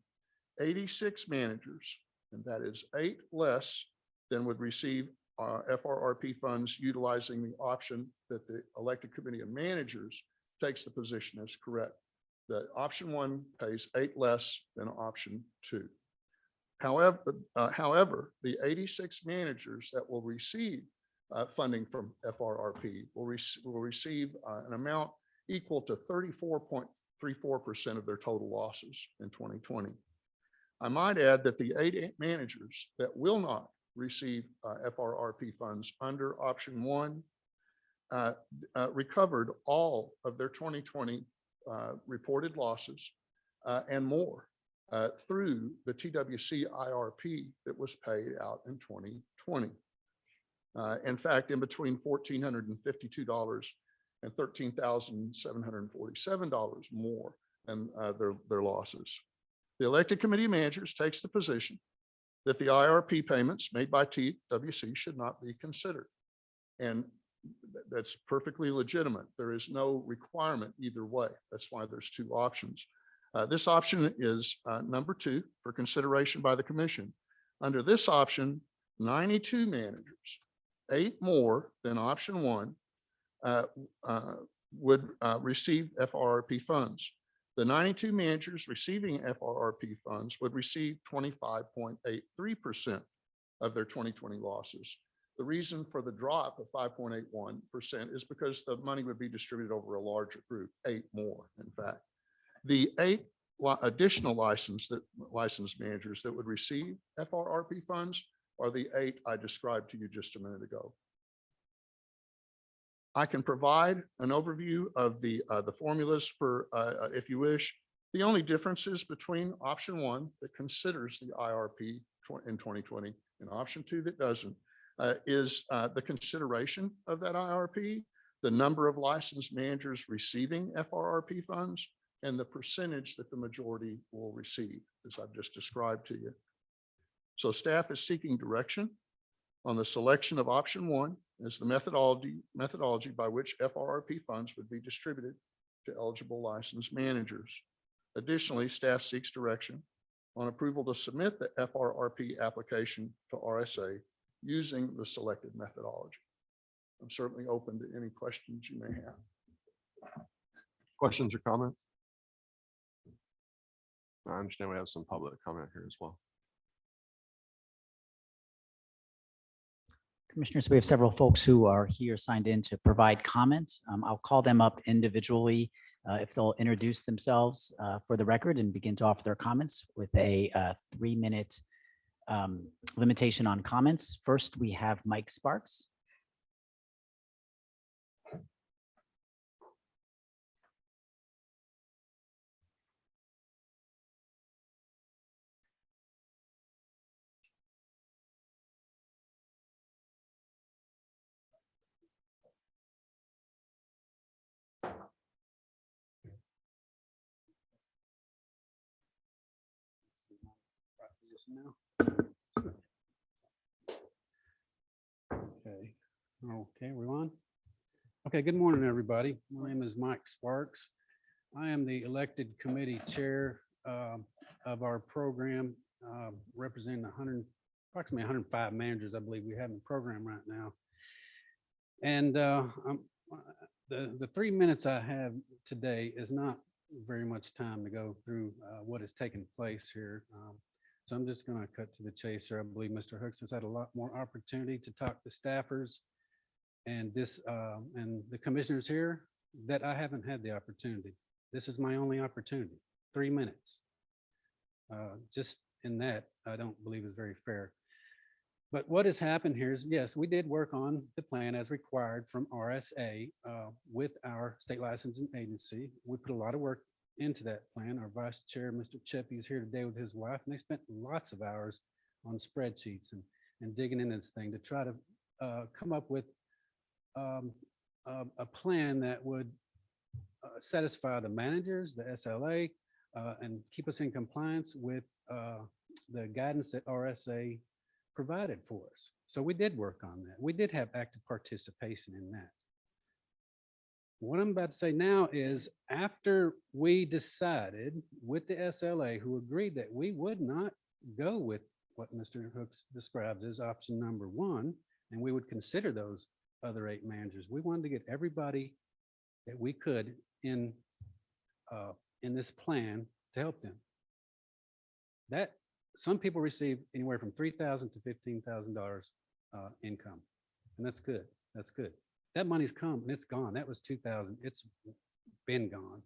A: 86 managers, and that is 8 less than would receive FRRP funds utilizing the option that the elected committee of managers takes the position as correct. The option 1 pays 8 less than option 2. However, the 86 managers that will receive funding from FRRP will receive an amount equal to 34.34% of their total losses in 2020. I might add that the 8 managers that will not receive FRRP funds under option 1 recovered all of their 2020 reported losses and more through the TWC IRP that was paid out in 2020. In fact, in between $1,452 and $13,747 more than their losses. The elected committee of managers takes the position that the IRP payments made by TWC should not be considered. And that's perfectly legitimate. There is no requirement either way. That's why there's 2 options. This option is number 2 for consideration by the commission. Under this option, 92 managers, 8 more than option 1, would receive FRRP funds. The 92 managers receiving FRRP funds would receive 25.83% of their 2020 losses. The reason for the drop of 5.81% is because the money would be distributed over a larger group, 8 more, in fact. The 8 additional licensed managers that would receive FRRP funds are the 8 I described to you just a minute ago. I can provide an overview of the formulas for, if you wish. The only differences between option 1 that considers the IRP in 2020 and option 2 that doesn't is the consideration of that IRP, the number of licensed managers receiving FRRP funds, and the percentage that the majority will receive, as I've just described to you. So staff is seeking direction on the selection of option 1 as the methodology by which FRRP funds would be distributed to eligible licensed managers. Additionally, staff seeks direction on approval to submit the FRRP application to RSA using the selected methodology. I'm certainly open to any questions you may have. Questions or comments? I understand we have some public comment here as well.
B: Commissioners, we have several folks who are here signed in to provide comments. I'll call them up individually if they'll introduce themselves for the record and begin to offer their comments with a 3-minute limitation on comments. First, we have Mike Sparks.
H: Okay, we're on. Okay, good morning, everybody. My name is Mike Sparks. I am the elected committee chair of our program, representing approximately 105 managers, I believe we have in the program right now. And the 3 minutes I have today is not very much time to go through what has taken place here. So I'm just going to cut to the chase here. I believe Mr. Hooks has had a lot more opportunity to talk to staffers and and the commissioners here that I haven't had the opportunity. This is my only opportunity, 3 minutes. Just in that, I don't believe is very fair. But what has happened here is, yes, we did work on the plan as required from RSA with our state licensing agency. We put a lot of work into that plan. Our vice chair, Mr. Chippy, is here today with his wife, and they spent lots of hours on spreadsheets and digging into this thing to try to come up with a plan that would satisfy the managers, the SLA, and keep us in compliance with the guidance that RSA provided for us. So we did work on that. We did have active participation in that. What I'm about to say now is after we decided with the SLA, who agreed that we would not go with what Mr. Hooks describes as option number 1, and we would consider those other 8 managers. We wanted to get everybody that we could in this plan to help them. That some people receive anywhere from $3,000 to $15,000 income, and that's good. That's good. That money's come and it's gone. That was 2000. It's been gone.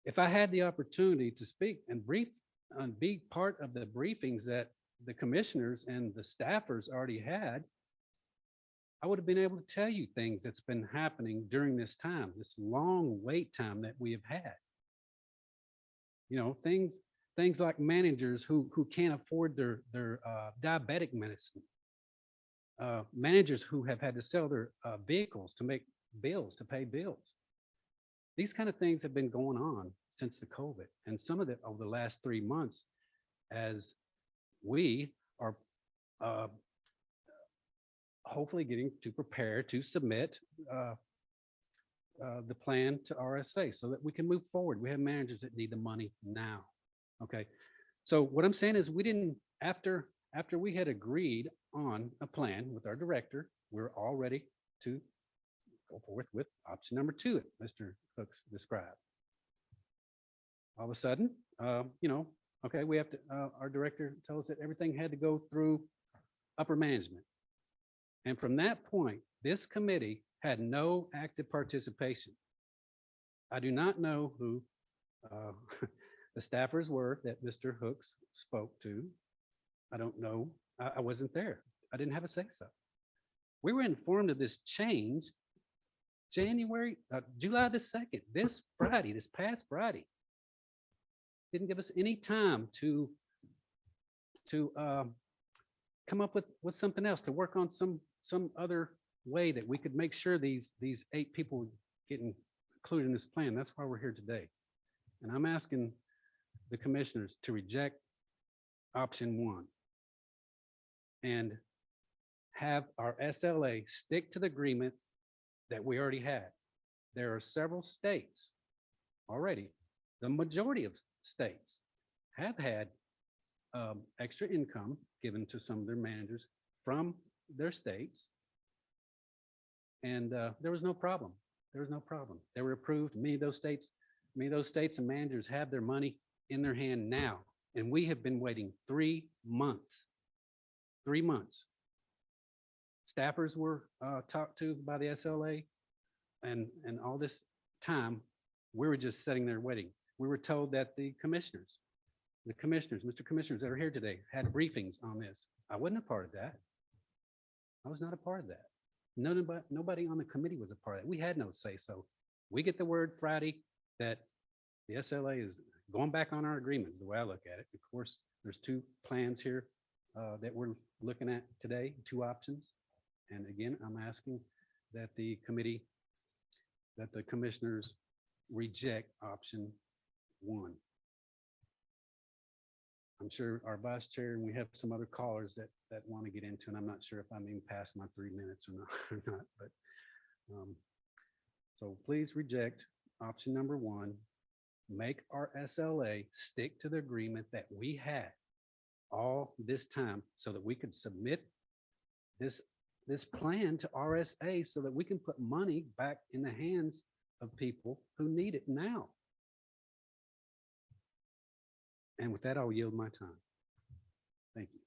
H: If I had the opportunity to speak and brief and be part of the briefings that the commissioners and the staffers already had, I would have been able to tell you things that's been happening during this time, this long wait time that we have had. You know, things like managers who can't afford their diabetic medicine, managers who have had to sell their vehicles to make bills, to pay bills. These kind of things have been going on since the COVID, and some of it over the last 3 months as we are hopefully getting to prepare to submit the plan to RSA so that we can move forward. We have managers that need the money now. Okay. So what I'm saying is we didn't, after we had agreed on a plan with our director, we're all ready to go forward with option number 2, Mr. Hooks described. All of a sudden, okay, we have to, our director told us that everything had to go through upper management. And from that point, this committee had no active participation. I do not know who the staffers were that Mr. Hooks spoke to. I don't know. I wasn't there. I didn't have a say so. We were informed of this change July the 2nd, this past Friday. Didn't give us any time to come up with something else, to work on some other way that we could make sure these 8 people get included in this plan. That's why we're here today. And I'm asking the commissioners to reject option 1 and have our SLA stick to the agreement that we already had. There are several states already, the majority of states have had extra income given to some of their managers from their states. And there was no problem. There was no problem. They were approved. Many of those states and managers have their money in their hand now. And we have been waiting 3 months. 3 months. Staffers were talked to by the SLA, and all this time, we were just sitting there waiting. We were told that the commissioners, Mr. Commissioners that are here today, had briefings on this. I wasn't a part of that. I was not a part of that. Nobody on the committee was a part of that. We had no say so. We get the word Friday that the SLA is going back on our agreements, the way I look at it. Of course, there's 2 plans here that we're looking at today, 2 options. And again, I'm asking that the commissioners reject option 1. I'm sure our vice chair and we have some other callers that want to get into, and I'm not sure if I'm even past my 3 minutes or not, but so please reject option number 1. Make our SLA stick to the agreement that we had all this time so that we could submit this plan to RSA so that we can put money back in the hands of people who need it now. And with that, I'll yield my time. Thank you.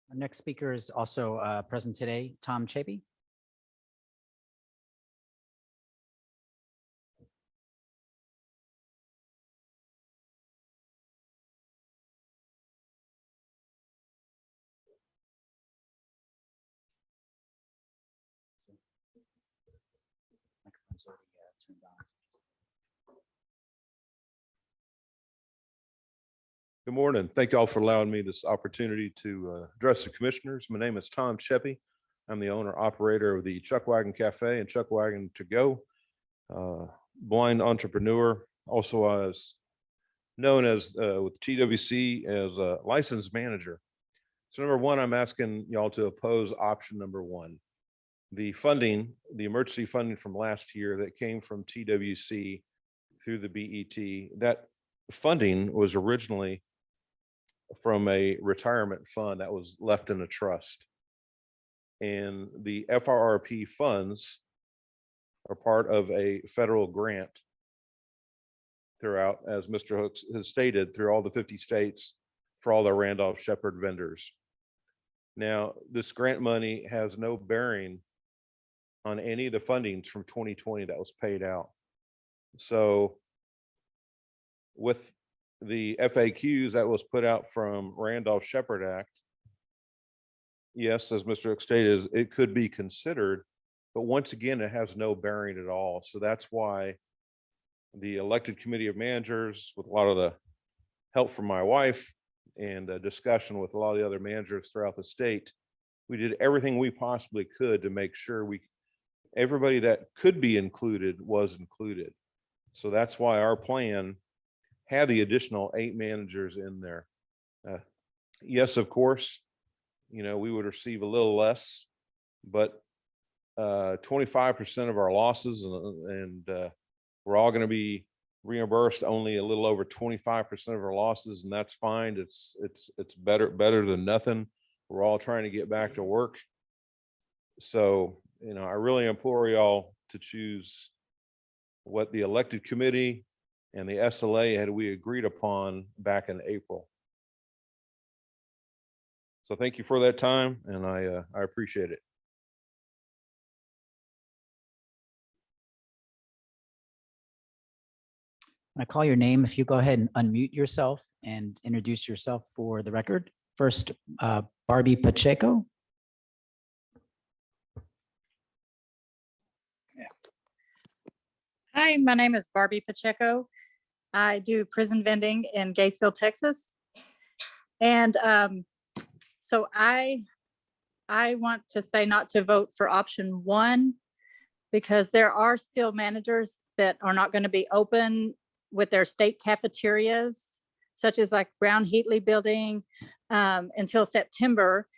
B: Our next speaker is also present today, Tom Chapey. Microphone's already, turned on.
I: Good morning. Thank you all for allowing me this opportunity to address the commissioners. My name is Tom Cheppy. I'm the owner operator of the Chuck Wagon Cafe and Chuck Wagon To Go. Blind entrepreneur, also as known as with TWC as a licensed manager. So number one, I'm asking y'all to oppose option number one. The funding, the emergency funding from last year that came from TWC through the BET, that funding was originally from a retirement fund that was left in a trust. And the FRRP funds are part of a federal grant throughout, as Mr. Hooks has stated, through all the 50 states for all the Randolph Shepherd vendors. Now, this grant money has no bearing on any of the fundings from 2020 that was paid out. So with the FAQs that was put out from Randolph Shepherd Act, yes, as Mr. Hooks stated, it could be considered, but once again, it has no bearing at all. So that's why the elected committee of managers, with a lot of the help from my wife and a discussion with a lot of the other managers throughout the state, we did everything we possibly could to make sure everybody that could be included was included. So that's why our plan had the additional 8 managers in there. Yes, of course, we would receive a little less, but 25% of our losses and we're all going to be reimbursed only a little over 25% of our losses, and that's fine. It's better than nothing. We're all trying to get back to work. So, I really implore y'all to choose what the elected committee and the SLA had we agreed upon back in April. So thank you for that time, and I appreciate it.
B: When I call your name, if you go ahead and unmute yourself and introduce yourself for the record. First, Barbie Pacheco.
J: Hi, my name is Barbie Pacheco. I do prison vending in Gatesville, Texas. And so I want to say not to vote for option one, because there are still managers that are not going to be open with their state cafeterias, such as like Brown Heatley Building, until September.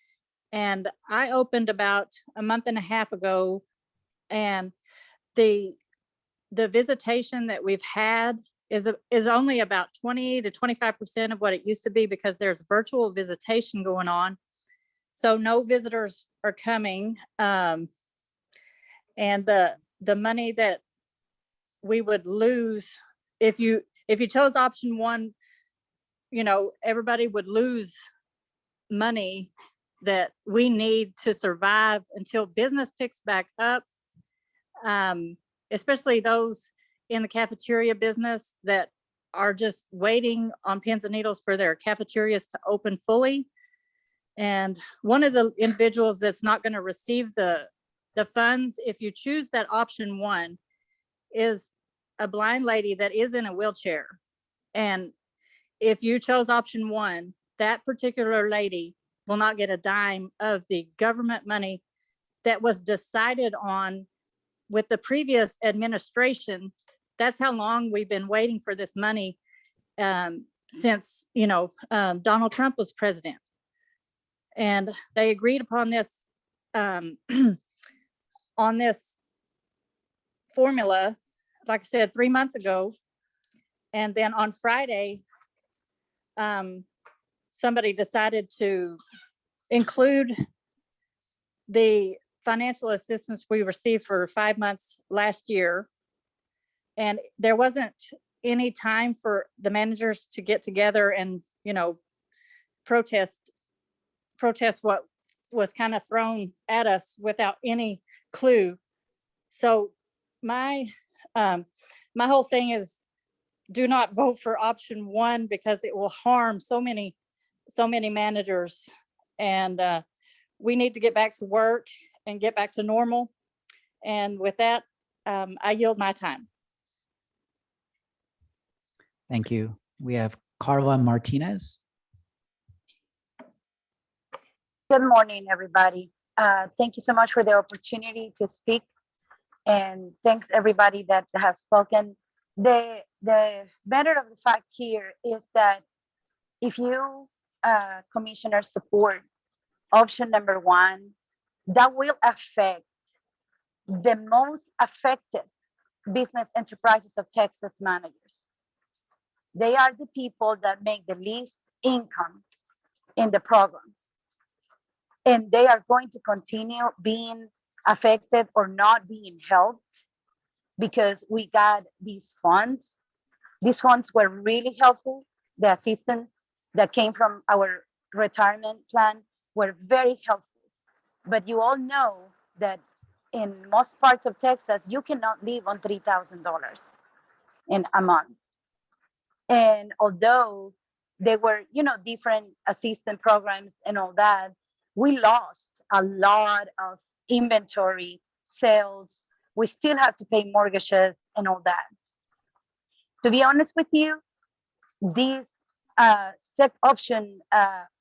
J: And I opened about a month and a half ago, and the visitation that we've had is only about 20 to 25% of what it used to be, because there's virtual visitation going on. So no visitors are coming. And the money that we would lose if you chose option one, everybody would lose money that we need to survive until business picks back up. Especially those in the cafeteria business that are just waiting on pins and needles for their cafeterias to open fully. And one of the individuals that's not going to receive the funds, if you choose that option one, is a blind lady that is in a wheelchair. And if you chose option one, that particular lady will not get a dime of the government money that was decided on with the previous administration. That's how long we've been waiting for this money since, Donald Trump was president. And they agreed upon this on this formula, like I said, 3 months ago. And then on Friday, somebody decided to include the financial assistance we received for 5 months last year. And there wasn't any time for the managers to get together and, protest what was kind of thrown at us without any clue. So my whole thing is, do not vote for option 1 because it will harm so many managers. And we need to get back to work and get back to normal. And with that, I yield my time.
B: Thank you. We have Carla Martinez.
K: Good morning, everybody. Thank you so much for the opportunity to speak. And thanks everybody that has spoken. The matter of the fact here is that if you, commissioners, support option number 1, that will affect the most affected business enterprises of Texas managers. They are the people that make the least income in the program. And they are going to continue being affected or not being helped because we got these funds. These funds were really helpful. The assistance that came from our retirement plan were very helpful. But you all know that in most parts of Texas, you cannot live on $3,000 in a month. And although there were, different assistance programs and all that, we lost a lot of inventory, sales. We still have to pay mortgages and all that. To be honest with you, this option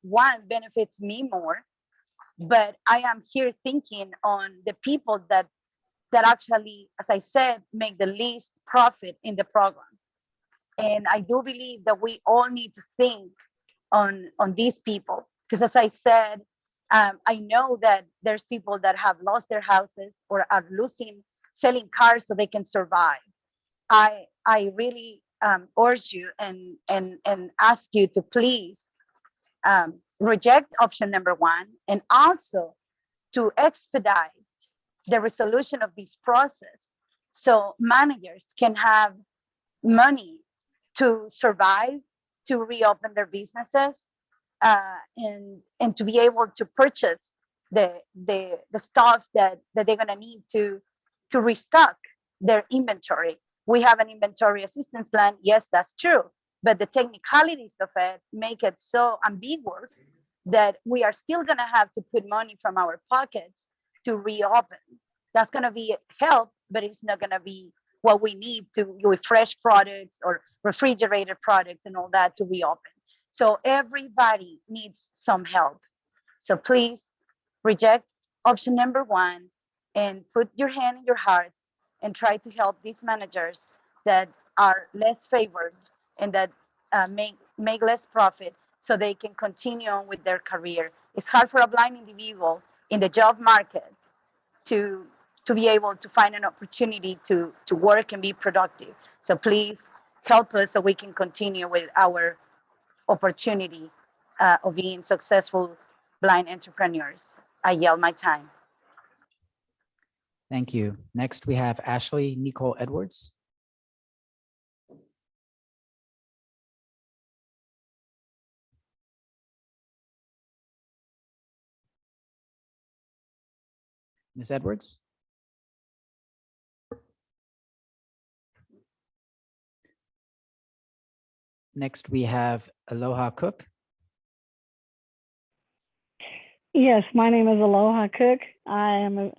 K: 1 benefits me more, but I am here thinking on the people that actually, as I said, make the least profit in the program. And I do believe that we all need to think on these people, because as I said, I know that there's people that have lost their houses or are selling cars so they can survive. I really urge you and ask you to please reject option number 1 and also to expedite the resolution of this process so managers can have money to survive, to reopen their businesses, and to be able to purchase the stuff that they're going to need to restock their inventory. We have an inventory assistance plan. Yes, that's true. But the technicalities of it make it so ambiguous that we are still going to have to put money from our pockets to reopen. That's going to be help, but it's not going to be what we need to with fresh products or refrigerated products and all that to reopen. So everybody needs some help. So please reject option number 1 and put your hand in your heart and try to help these managers that are less favored and that make less profit so they can continue on with their career. It's hard for a blind individual in the job market to be able to find an opportunity to work and be productive. So please help us so we can continue with our opportunity of being successful blind entrepreneurs. I yield my time.
B: Thank you. Next, we have Ashley Nicole Edwards. Ms. Edwards? Next, we have Aloha Cook.
L: Yes, my name is Aloha Cook. I am a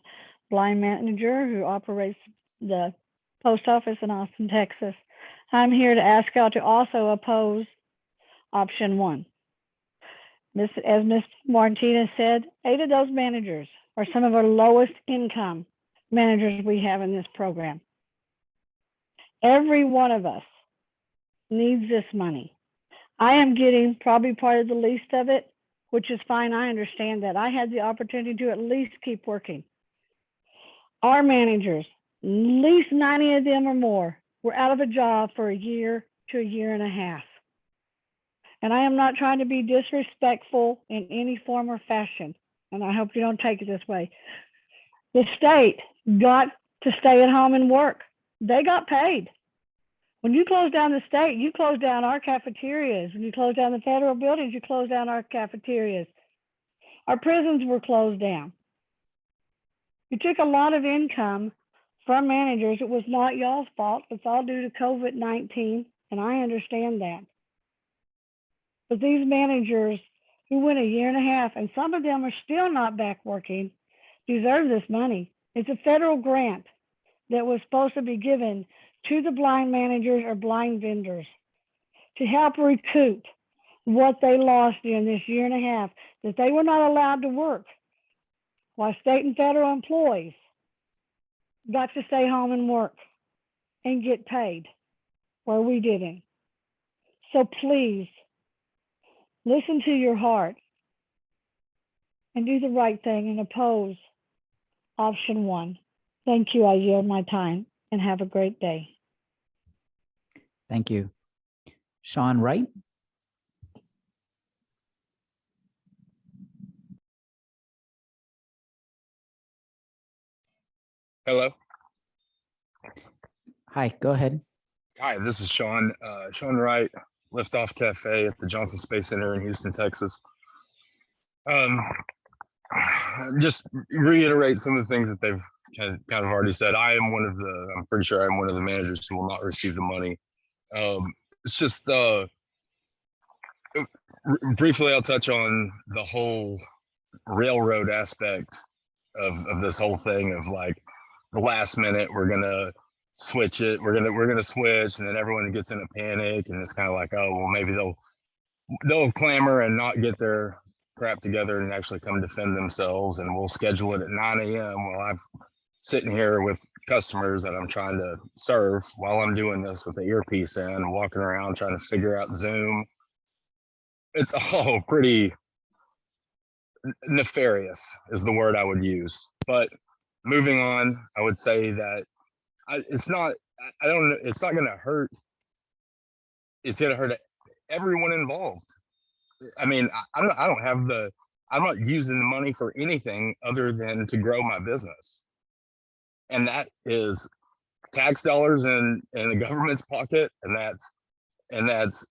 L: blind manager who operates the post office in Austin, Texas. I'm here to ask y'all to also oppose option 1. As Ms. Martinez said, 8 of those managers are some of our lowest income managers we have in this program. Every one of us needs this money. I am getting probably part of the least of it, which is fine. I understand that. I had the opportunity to at least keep working. Our managers, at least 90 of them or more, were out of a job for a year to a year and a half. And I am not trying to be disrespectful in any form or fashion. And I hope you don't take it this way. The state got to stay at home and work. They got paid. When you close down the state, you close down our cafeterias. When you close down the federal buildings, you close down our cafeterias. Our prisons were closed down. You took a lot of income from managers. It was not y'all's fault. It's all due to COVID-19, and I understand that. But these managers who went a year and a half, and some of them are still not back working, deserve this money. It's a federal grant that was supposed to be given to the blind managers or blind vendors to help recoup what they lost in this year and a half that they were not allowed to work, while state and federal employees got to stay home and work and get paid where we didn't. So please listen to your heart and do the right thing and oppose option 1. Thank you. I yield my time and have a great day.
B: Thank you. Sean Wright.
M: Hello.
B: Hi, go ahead.
M: Hi, this is Sean. Sean Wright, Liftoff Cafe at the Johnson Space Center in Houston, Texas. Just reiterate some of the things that they've kind of already said. I'm pretty sure I'm one of the managers who will not receive the money. It's just briefly, I'll touch on the whole railroad aspect of this whole thing of like the last minute we're gonna switch it, we're gonna switch, and then everyone gets in a panic, and it's kind of like, oh well, maybe they'll clamor and not get their crap together and actually come defend themselves, and we'll schedule it at 9 a.m. Well, I'm sitting here with customers that I'm trying to serve while I'm doing this with the earpiece in, walking around trying to figure out Zoom. It's all pretty nefarious is the word I would use. But moving on, I would say that it's not going to hurt. It's going to hurt everyone involved. I mean, I'm not using the money for anything other than to grow my business. And that is tax dollars in the government's pocket. And that's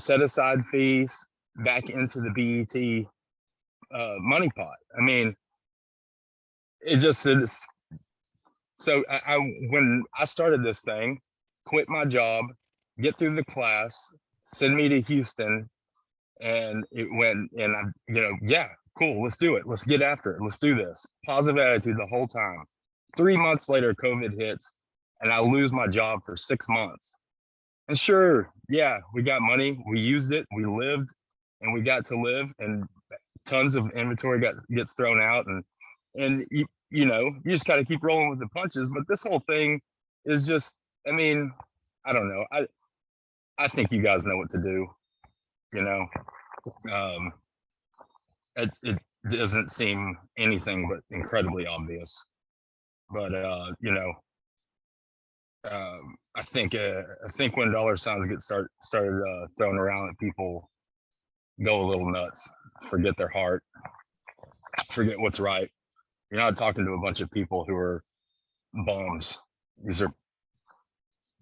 M: set aside fees back into the BET money pot. I mean, it just is. So when I started this thing, quit my job, get through the class, send me to Houston, and it went, and I, yeah, cool, let's do it. Let's get after it. Let's do this. Positive attitude the whole time. 3 months later, COVID hits, and I lose my job for 6 months. And sure, yeah, we got money, we used it, we lived, and we got to live, and tons of inventory gets thrown out, and you just got to keep rolling with the punches. But this whole thing is just, I mean, I don't know. I think you guys know what to do. It doesn't seem anything but incredibly obvious. But I think when dollar signs get started thrown around, people go a little nuts, forget their heart, forget what's right. You're not talking to a bunch of people who are bums.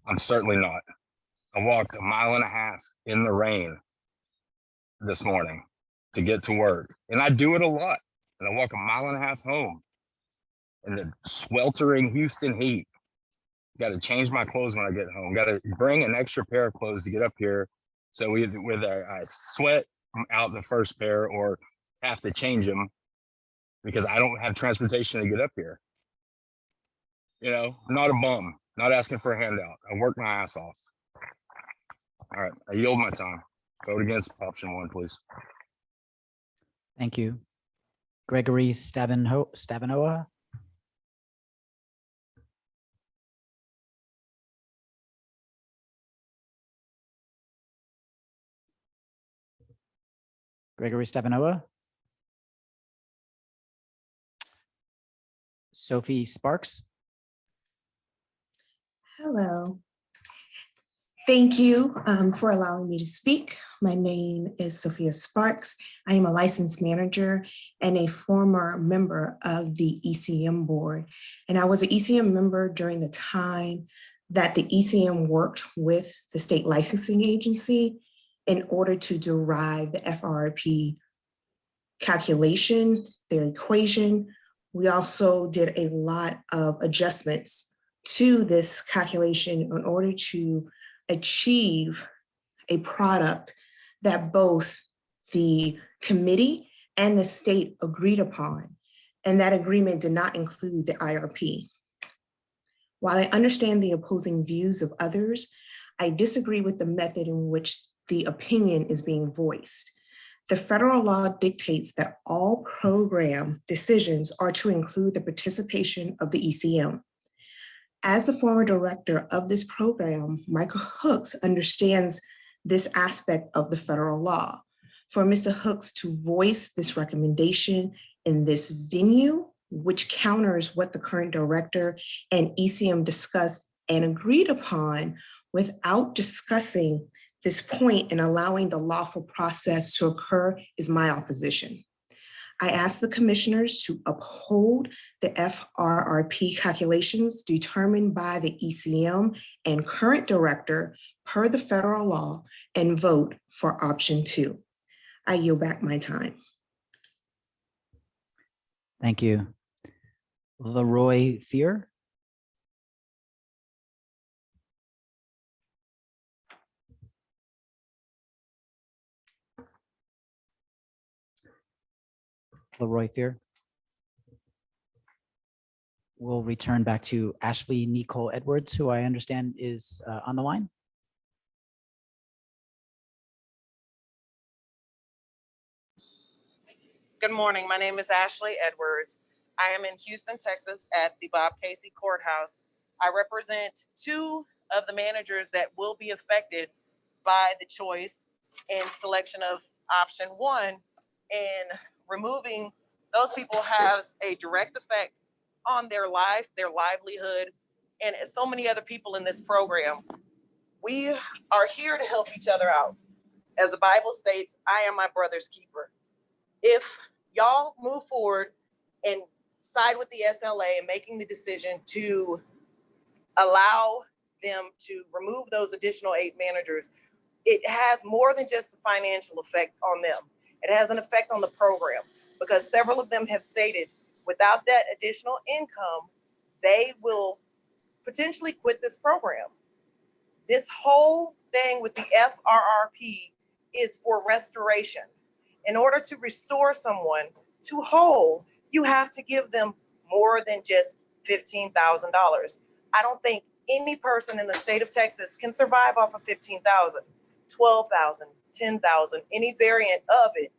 M: I'm certainly not. I walked 1.5 miles in the rain this morning to get to work, and I do it a lot. And I walk 1.5 miles home in the sweltering Houston heat. Got to change my clothes when I get home. Got to bring an extra pair of clothes to get up here. So whether I sweat out the first pair or have to change them because I don't have transportation to get up here. Not a bum, not asking for a handout. I work my ass off. All right, I yield my time. Vote against option 1, please.
B: Thank you. Gregory Stavanoa. Gregory Stavanoa. Sophie Sparks.
N: Hello. Thank you for allowing me to speak. My name is Sophia Sparks. I am a licensed manager and a former member of the ECM board. And I was an ECM member during the time that the ECM worked with the state licensing agency in order to derive the FRP calculation, their equation. We also did a lot of adjustments to this calculation in order to achieve a product that both the committee and the state agreed upon. And that agreement did not include the IRP. While I understand the opposing views of others, I disagree with the method in which the opinion is being voiced. The federal law dictates that all program decisions are to include the participation of the ECM. As the former director of this program, Michael Hooks understands this aspect of the federal law. For Mr. Hooks to voice this recommendation in this venue, which counters what the current director and ECM discussed and agreed upon without discussing this point and allowing the lawful process to occur, is my opposition. I ask the commissioners to uphold the FRRP calculations determined by the ECM and current director per the federal law and vote for option 2. I yield back my time.
B: Thank you. Leroy Fear. Leroy Fear. We'll return back to Ashley Nicole Edwards, who I understand is on the line.
O: Good morning. My name is Ashley Edwards. I am in Houston, Texas at the Bob Casey Courthouse. I represent 2 of the managers that will be affected by the choice and selection of option 1, and removing those people has a direct effect on their life, their livelihood, and so many other people in this program. We are here to help each other out. As the Bible states, I am my brother's keeper. If y'all move forward and side with the SLA and making the decision to allow them to remove those additional 8 managers, it has more than just a financial effect on them. It has an effect on the program, because several of them have stated without that additional income, they will potentially quit this program. This whole thing with the FRRP is for restoration. In order to restore someone to whole, you have to give them more than just $15,000. I don't think any person in the state of Texas can survive off of $15,000, $12,000, $10,000, any variant of it.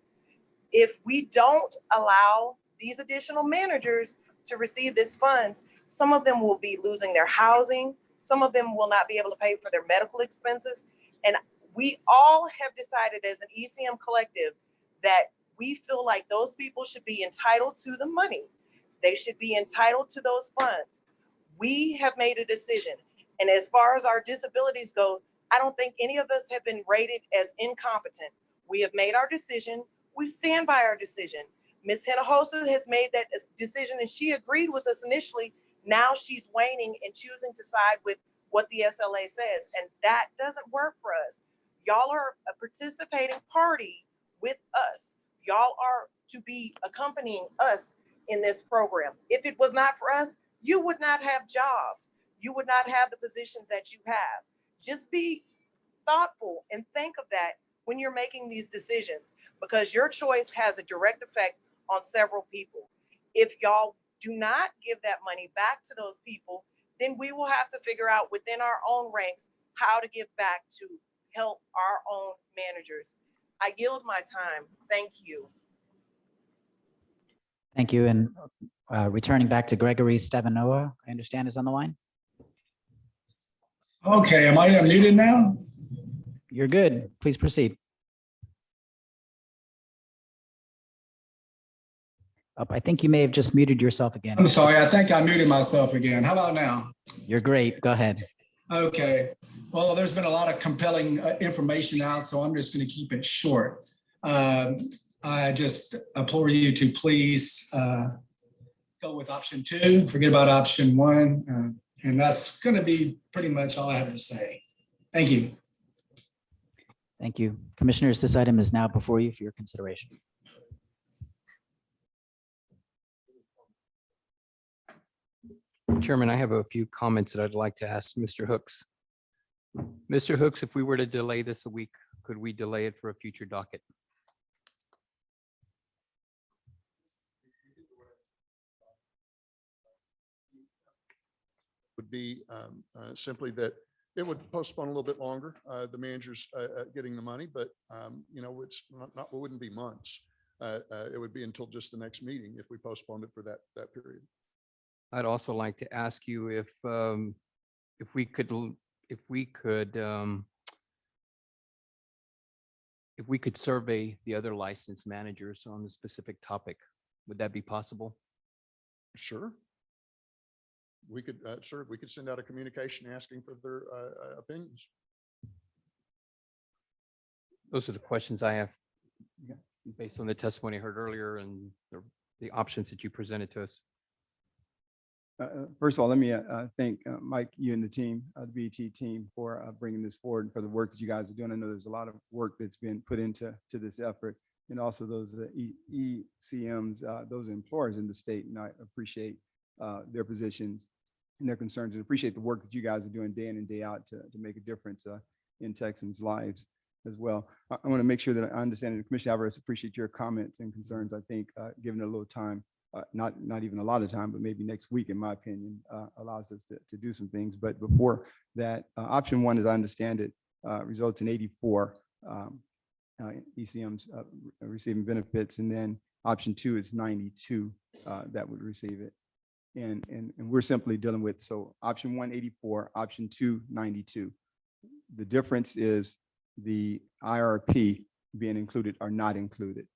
O: If we don't allow these additional managers to receive this funds, some of them will be losing their housing. Some of them will not be able to pay for their medical expenses. And we all have decided as an ECM collective that we feel like those people should be entitled to the money. They should be entitled to those funds. We have made a decision. And as far as our disabilities go, I don't think any of us have been rated as incompetent. We have made our decision. We stand by our decision. Ms. Hinojosa has made that decision, and she agreed with us initially. Now she's waning and choosing to side with what the SLA says, and that doesn't work for us. Y'all are a participating party with us. Y'all are to be accompanying us in this program. If it was not for us, you would not have jobs. You would not have the positions that you have. Just be thoughtful and think of that when you're making these decisions, because your choice has a direct effect on several people. If y'all do not give that money back to those people, then we will have to figure out within our own ranks how to give back to help our own managers. I yield my time. Thank you.
B: Thank you. And returning back to Gregory Stavanoa, I understand is on the line.
P: Okay, am I unmuted now?
B: You're good. Please proceed. I think you may have just muted yourself again.
P: I'm sorry, I think I muted myself again. How about now?
B: You're great. Go ahead.
P: Okay, well, there's been a lot of compelling information out, so I'm just going to keep it short. I just implore you to please go with option 2, forget about option 1. And that's going to be pretty much all I have to say. Thank you.
B: Thank you. Commissioners, this item is now before you for your consideration.
E: Chairman, I have a few comments that I'd like to ask Mr. Hooks. Mr. Hooks, if we were to delay this a week, could we delay it for a future docket?
A: Would be simply that it would postpone a little bit longer, the managers getting the money, but it's not, it wouldn't be months. It would be until just the next meeting if we postponed it for that period.
E: I'd also like to ask you if we could survey the other licensed managers on the specific topic. Would that be possible?
A: Sure. We could, sure, we could send out a communication asking for their opinions.
E: Those are the questions I have based on the testimony I heard earlier and the options that you presented to us.
F: First of all, let me thank Mike, you and the team, the BET team, for bringing this forward and for the work that you guys are doing. I know there's a lot of work that's been put into this effort, and also those ECMs, those employers in the state. And I appreciate their positions and their concerns, and appreciate the work that you guys are doing day in and day out to make a difference in Texans' lives as well. I want to make sure that I understand, and Commissioner Alvarez, appreciate your comments and concerns. I think given a little time, not even a lot of time, but maybe next week, in my opinion, allows us to do some things. But before that, option 1, as I understand it, results in 84 ECMs receiving benefits, and then option 2 is 92 that would receive it. And we're simply dealing with, so option 1, 84, option 2, 92. The difference is the IRP being included or not included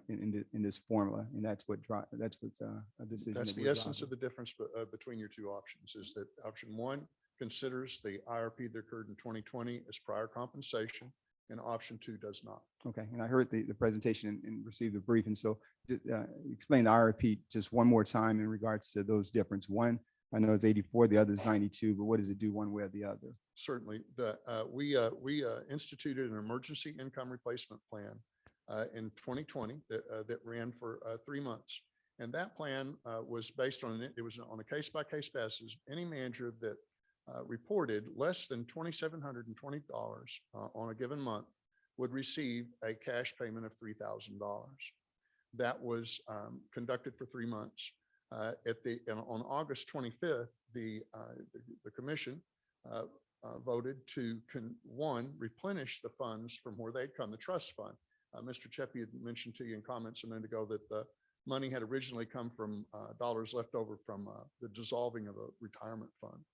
F: in this formula, and that's what's a decision.
A: That's the essence of the difference between your two options, is that option 1 considers the IRP that occurred in 2020 as prior compensation, and option 2 does not.
F: Okay, and I heard the presentation and received the brief, and so explain the IRP just one more time in regards to those difference. One, I know it's 84, the other is 92, but what does it do one way or the other?
A: Certainly, we instituted an emergency income replacement plan in 2020 that ran for 3 months, and that plan was based on it was on a case-by-case basis. Any manager that reported less than $2,720 on a given month would receive a cash payment of $3,000. That was conducted for 3 months. On August 25th, the commission voted to replenish the funds from where they'd come, the trust fund. Mr. Cheppy had mentioned to you in comments a minute ago that the money had originally come from dollars left over from the dissolving of a retirement fund.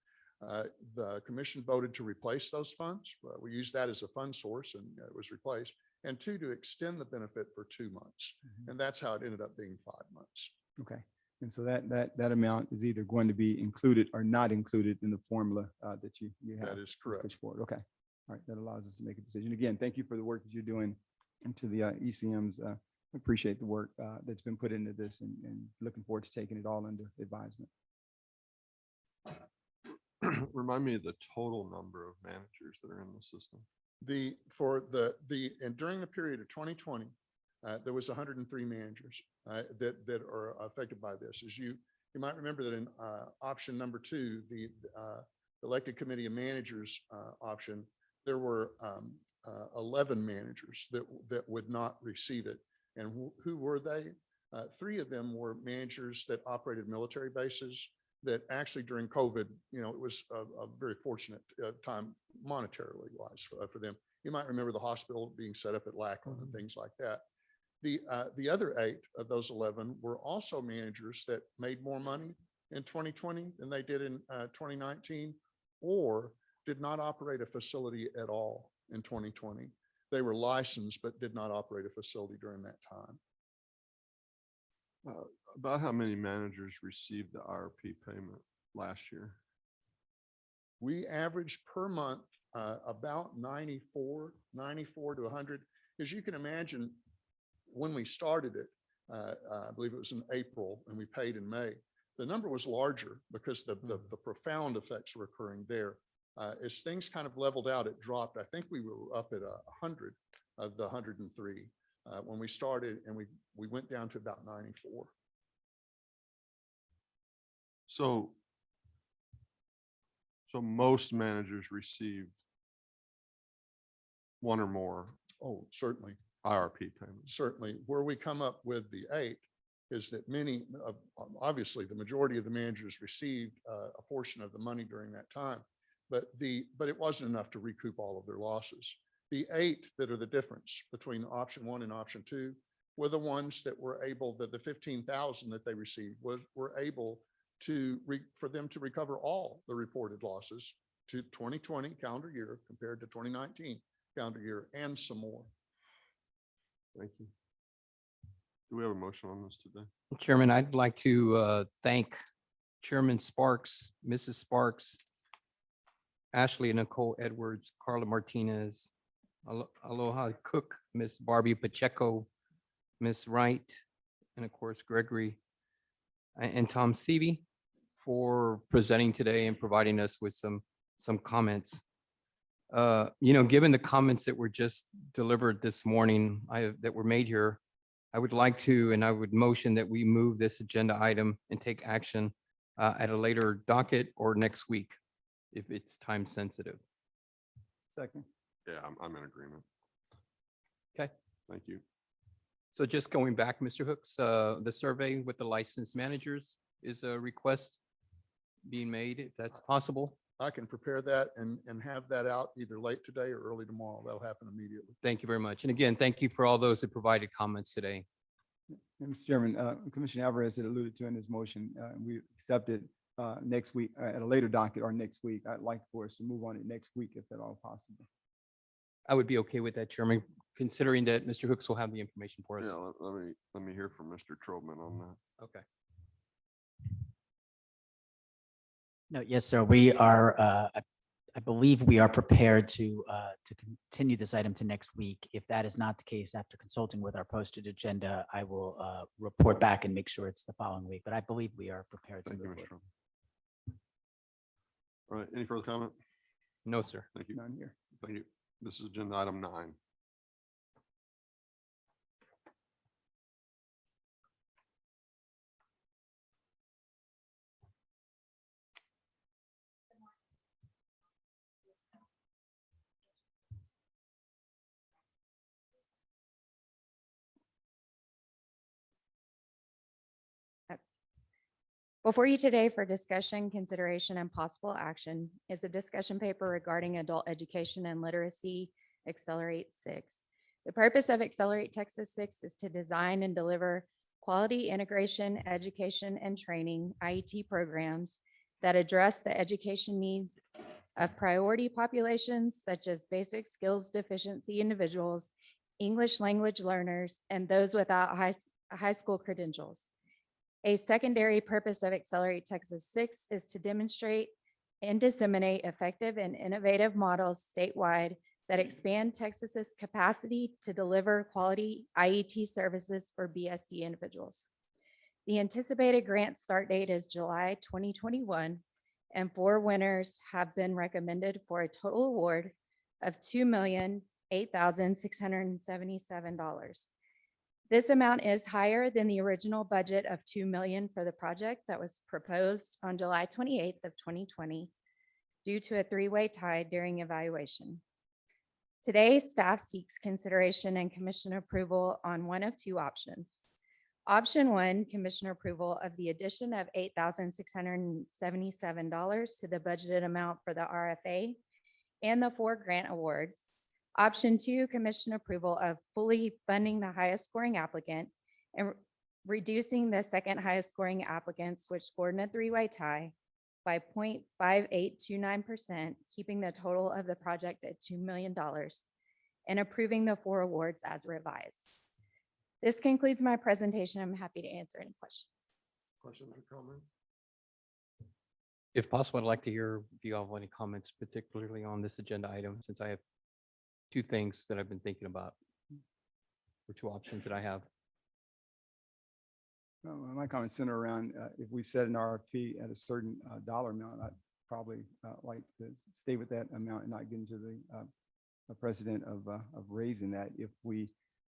A: The commission voted to replace those funds. We used that as a fund source, and it was replaced. And 2, to extend the benefit for 2 months. And that's how it ended up being 5 months.
F: Okay, and so that amount is either going to be included or not included in the formula that you have.
A: That is correct.
F: Push forward. Okay, all right, that allows us to make a decision. Again, thank you for the work that you're doing into the ECMs. Appreciate the work that's been put into this, and looking forward to taking it all under advisement.
A: Remind me of the total number of managers that are in the system. And during the period of 2020, there was 103 managers that are affected by this. As you might remember that in option number 2, the elected committee of managers option, there were 11 managers that would not receive it. And who were they? 3 of them were managers that operated military bases that actually during COVID, it was a very fortunate time monetarily wise for them. You might remember the hospital being set up at Lackland and things like that. The other 8 of those 11 were also managers that made more money in 2020 than they did in 2019, or did not operate a facility at all in 2020. They were licensed, but did not operate a facility during that time. About how many managers received the IRP payment last year?
Q: We averaged per month about 94 to 100. As you can imagine, when we started it, I believe it was in April and we paid in May, the number was larger because the profound effects were occurring there. As things kind of leveled out, it dropped. I think we were up at 100 of the 103 when we started, and we went down to about 94.
A: So most managers receive one or more
Q: Oh, certainly.
A: IRP payments.
Q: Certainly. Where we come up with the 8 is that many, obviously, the majority of the managers received a portion of the money during that time, but it wasn't enough to recoup all of their losses. The 8 that are the difference between option 1 and option 2 were the ones that were able, that the 15,000 that they received were able to for them to recover all the reported losses to 2020 calendar year compared to 2019 calendar year and some more.
A: Thank you. Do we have a motion on this today?
E: Chairman, I'd like to thank Chairman Sparks, Mrs. Sparks, Ashley and Nicole Edwards, Carla Martinez, Aloha Cook, Miss Barbie Pacheco, Miss Wright, and of course Gregory and Tom Seavey for presenting today and providing us with some comments. Given the comments that were just delivered this morning, that were made here, I would like to, and I would motion that we move this agenda item and take action at a later docket or next week, if it's time sensitive.
F: Second.
A: Yeah, I'm in agreement.
E: Okay.
A: Thank you.
E: So just going back, Mr. Hooks, the survey with the licensed managers is a request being made, if that's possible.
Q: I can prepare that and have that out either late today or early tomorrow. That'll happen immediately.
E: Thank you very much. And again, thank you for all those that provided comments today.
F: And Mr. Chairman, Commissioner Alvarez had alluded to in his motion, we accepted next week at a later docket or next week. I'd like for us to move on it next week if at all possible.
E: I would be okay with that, Chairman, considering that Mr. Hooks will have the information for us.
A: Yeah, let me hear from Mr. Trobman on that.
E: Okay.
B: No, yes, sir. We are, I believe we are prepared to continue this item to next week. If that is not the case, after consulting with our posted agenda, I will report back and make sure it's the following week, but I believe we are prepared to
A: Thank you,
B: move
A: Mr.
B: forward.
A: Trobman. All right, any further comment?
E: No, sir.
A: Thank you.
F: None here.
A: Thank you. This is agenda item 9.
R: Before you today for discussion, consideration, and possible action is a discussion paper regarding adult education and literacy, Accelerate 6. The purpose of Accelerate Texas 6 is to design and deliver quality integration, education, and training, IET programs that address the education needs of priority populations such as basic skills deficiency individuals, English language learners, and those without high school credentials. A secondary purpose of Accelerate Texas 6 is to demonstrate and disseminate effective and innovative models statewide that expand Texas's capacity to deliver quality IET services for BSD individuals. The anticipated grant start date is July 2021, and 4 winners have been recommended for a total award of $2,008,677. This amount is higher than the original budget of $2 million for the project that was proposed on July 28th of 2020 due to a 3-way tie during evaluation. Today, staff seeks consideration and commission approval on one of 2 options. Option 1, commissioner approval of the addition of $8,677 to the budgeted amount for the RFA and the 4 grant awards. Option 2, commission approval of fully funding the highest scoring applicant and reducing the second highest scoring applicants, which scored in a 3-way tie, by 0.5829%, keeping the total of the project at $2 million, and approving the 4 awards as revised. This concludes my presentation. I'm happy to answer any questions.
A: Questions or comments?
E: If possible, I'd like to hear if you have any comments, particularly on this agenda item, since I have two things that I've been thinking about, or two options that I have.
F: My comments center around if we set an RFP at a certain dollar amount, I'd probably like to stay with that amount and not get into the precedent of raising that. If we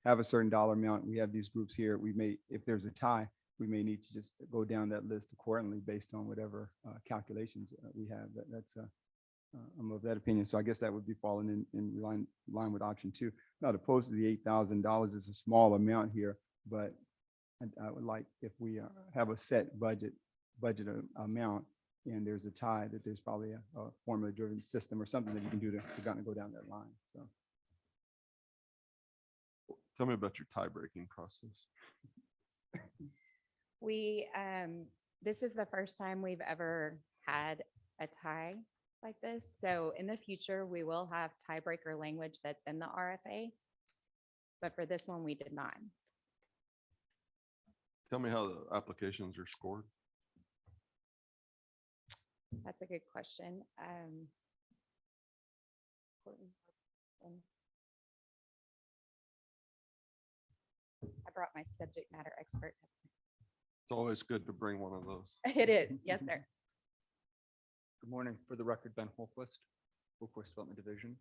F: have a certain dollar amount, we have these groups here, we may, if there's a tie, we may need to just go down that list accordingly based on whatever calculations we have. I'm of that opinion. So I guess that would be falling in line with option two. Not opposed to the $8,000 is a small amount here, but I would like, if we have a set budget amount and there's a tie, that there's probably a formula driven system or something that you can do to kind of go down that line. So
A: Tell me about your tie-breaking process.
R: We, this is the first time we've ever had a tie like this. So in the future, we will have tiebreaker language that's in the RFA. But for this one, we did not.
A: Tell me how the applications are scored.
R: That's a good question. I brought my subject matter expert.
A: It's always good to bring one of those.
R: It is, yes, sir.
S: Good morning. For the record, Ben Holquist, Workforce Development Division.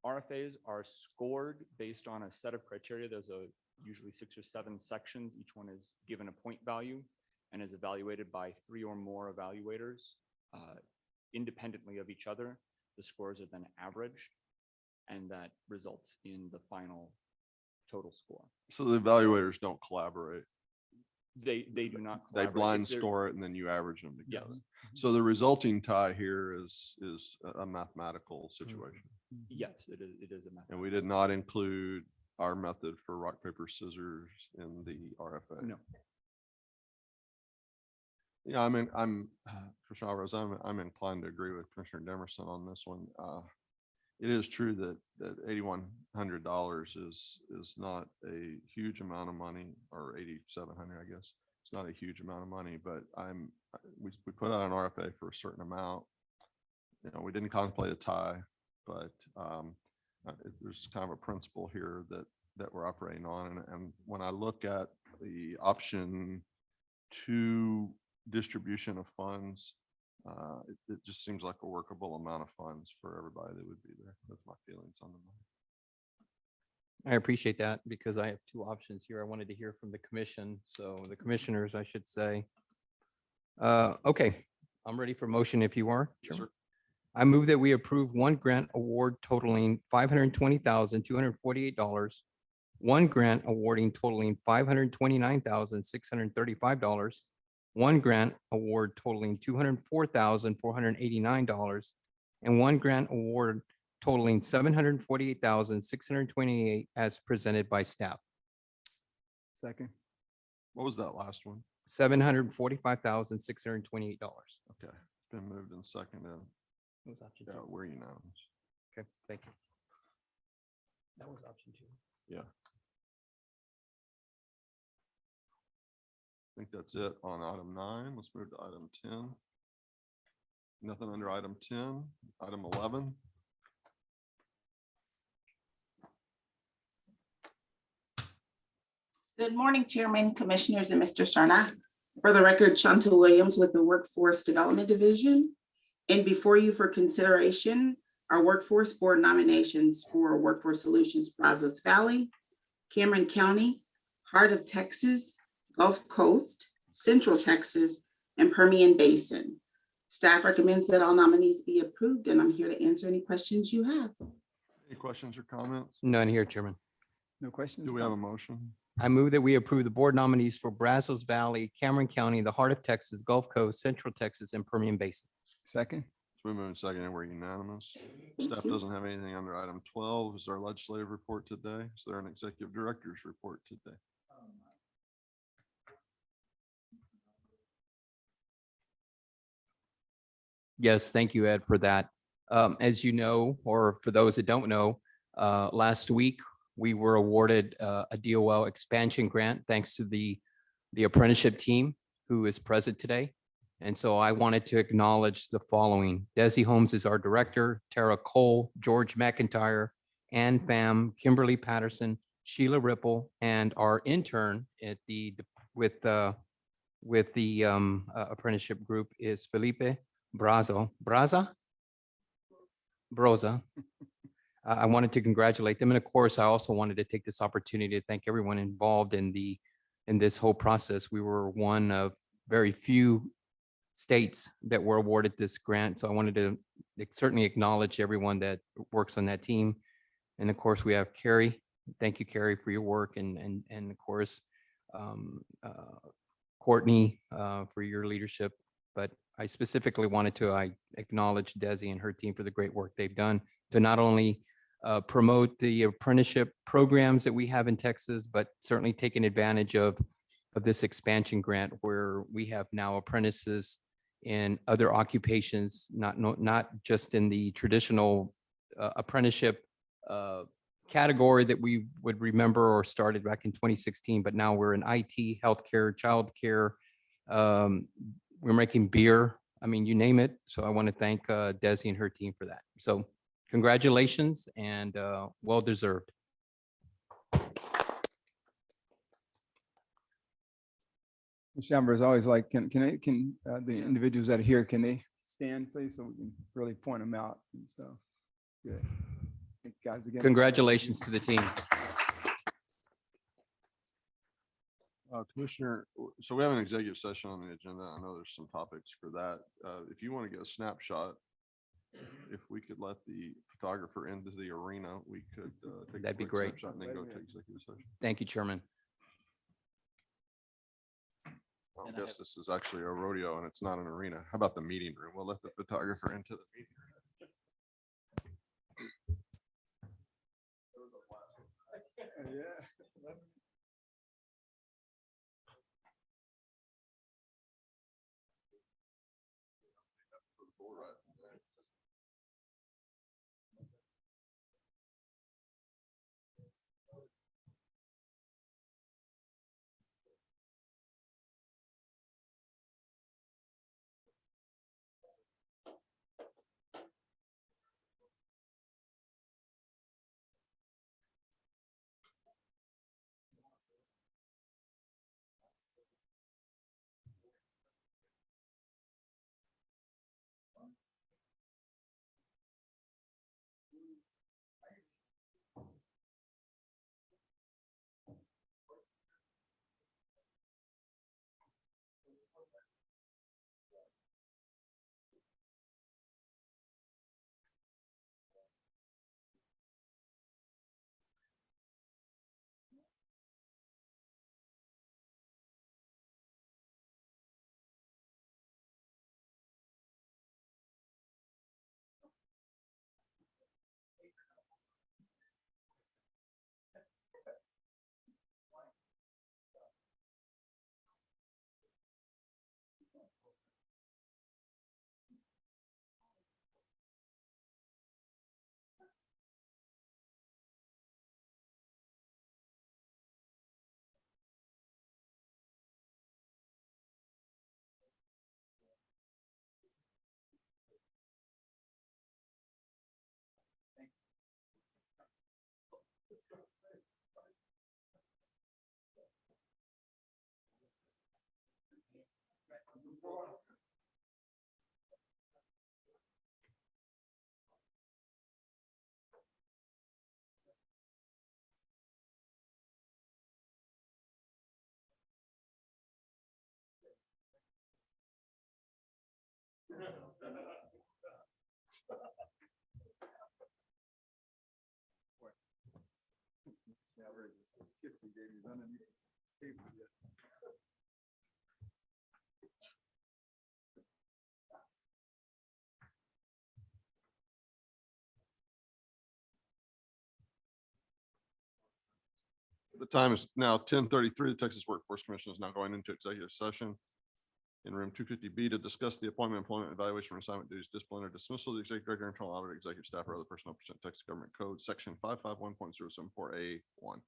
S: RFAs are scored based on a set of criteria. There's usually 6 or 7 sections. Each one is given a point value and is evaluated by 3 or more evaluators independently of each other. The scores are then averaged, and that results in the final total score.
A: So the evaluators don't collaborate.
S: They do not
A: They
S: collaborate.
A: blind
S: They're-
A: score it and then you average them
S: Yes.
A: together. So the resulting tie here is a mathematical situation.
S: Yes, it is a math.
A: And we did not include our method for rock, paper, scissors in the RFA.
S: No.
A: Yeah, Commissioner Alvarez, I'm inclined to agree with Commissioner Demerson on this one. It is true that $8,100 is not a huge amount of money, or 8,700, I guess. It's not a huge amount of money, but we put out an RFA for a certain amount. You know, we didn't contemplate a tie, but there's kind of a principle here that we're operating on. And when I look at the option 2 distribution of funds, it just seems like a workable amount of funds for everybody that would be there. That's my feelings on the matter.
E: I appreciate that because I have 2 options here. I wanted to hear from the commission. So the commissioners, I should say. Okay, I'm ready for motion if you are.
A: Yes, sir.
E: I move that we approve 1 grant award totaling $520,248, 1 grant awarding totaling $529,635, 1 grant award totaling $204,489, and 1 grant award totaling $748,628 as presented by staff.
F: second.
A: What was that last one?
E: $745,628.
A: Okay, it's been moved and seconded. Yeah, we're unanimous.
E: Okay, thank you. That was option 2.
A: Yeah. I think that's it on item 9. Let's move to item 10. Nothing under item 10. Item 11.
T: Good morning, Chairman, Commissioners, and Mr. Sarna. For the record, Chantal Williams with the Workforce Development Division. And before you for consideration, our Workforce Board nominations for Workforce Solutions Brazos Valley, Cameron County, Heart of Texas, Gulf Coast, Central Texas, and Permian Basin. Staff recommends that all nominees be approved, and I'm here to answer any questions you have.
A: Any questions or comments?
E: None here, Chairman.
F: No questions?
A: Do we have a motion?
E: I move that we approve the board nominees for Brazos Valley, Cameron County, the Heart of Texas, Gulf Coast, Central Texas, and Permian Basin.
F: Second.
A: So we move in second and we're unanimous. Staff doesn't have anything under item 12. Is there a legislative report today? Is there an executive director's report today?
E: Yes, thank you, Ed, for that. As you know, or for those that don't know, last week we were awarded a DOL expansion grant thanks to the apprenticeship team who is present today. And so I wanted to acknowledge the following. Desi Holmes is our director, Tara Cole, George McIntyre, Ann Pham, Kimberly Patterson, Sheila Ripple, and our intern at the, with the apprenticeship group is Felipe Broza. I wanted to congratulate them. And of course, I also wanted to take this opportunity to thank everyone involved in this whole process. We were one of very few states that were awarded this grant. So I wanted to certainly acknowledge everyone that works on that team. And of course, we have Carrie. Thank you, Carrie, for your work. And of course, Courtney, for your leadership. But I specifically wanted to acknowledge Desi and her team for the great work they've done to not only promote the apprenticeship programs that we have in Texas, but certainly taking advantage of this expansion grant where we have now apprentices in other occupations, not just in the traditional apprenticeship category that we would remember or started back in 2016, but now we're in IT, healthcare, childcare. We're making beer. I mean, you name it. So I want to thank Desi and her team for that. So congratulations and well deserved.
F: Mr. Amber is always like, can the individuals that are here, can they stand, please, so we can really point them out and stuff? Good. Thank you guys again.
E: Congratulations to the team.
A: Commissioner, so we have an executive session on the agenda. I know there's some topics for that. If you want to get a snapshot, if we could let the photographer into the arena, we could take
E: That'd
A: a
E: be
A: quick
E: great.
A: snapshot and then go to executive session.
E: Thank you, Chairman.
A: I guess this is actually a rodeo and it's not an arena. How about the meeting room? We'll let the photographer into the meeting room.
F: Yeah.
A: The time is now 10:33. The Texas Workforce Commission is now going into executive session in room 250B to discuss the appointment, employment, evaluation, assignment duties, discipline, or dismissal of the executive director, internal auditor, executive staff, or other personnel pursuant to Texas Government Code, section 551.074A1.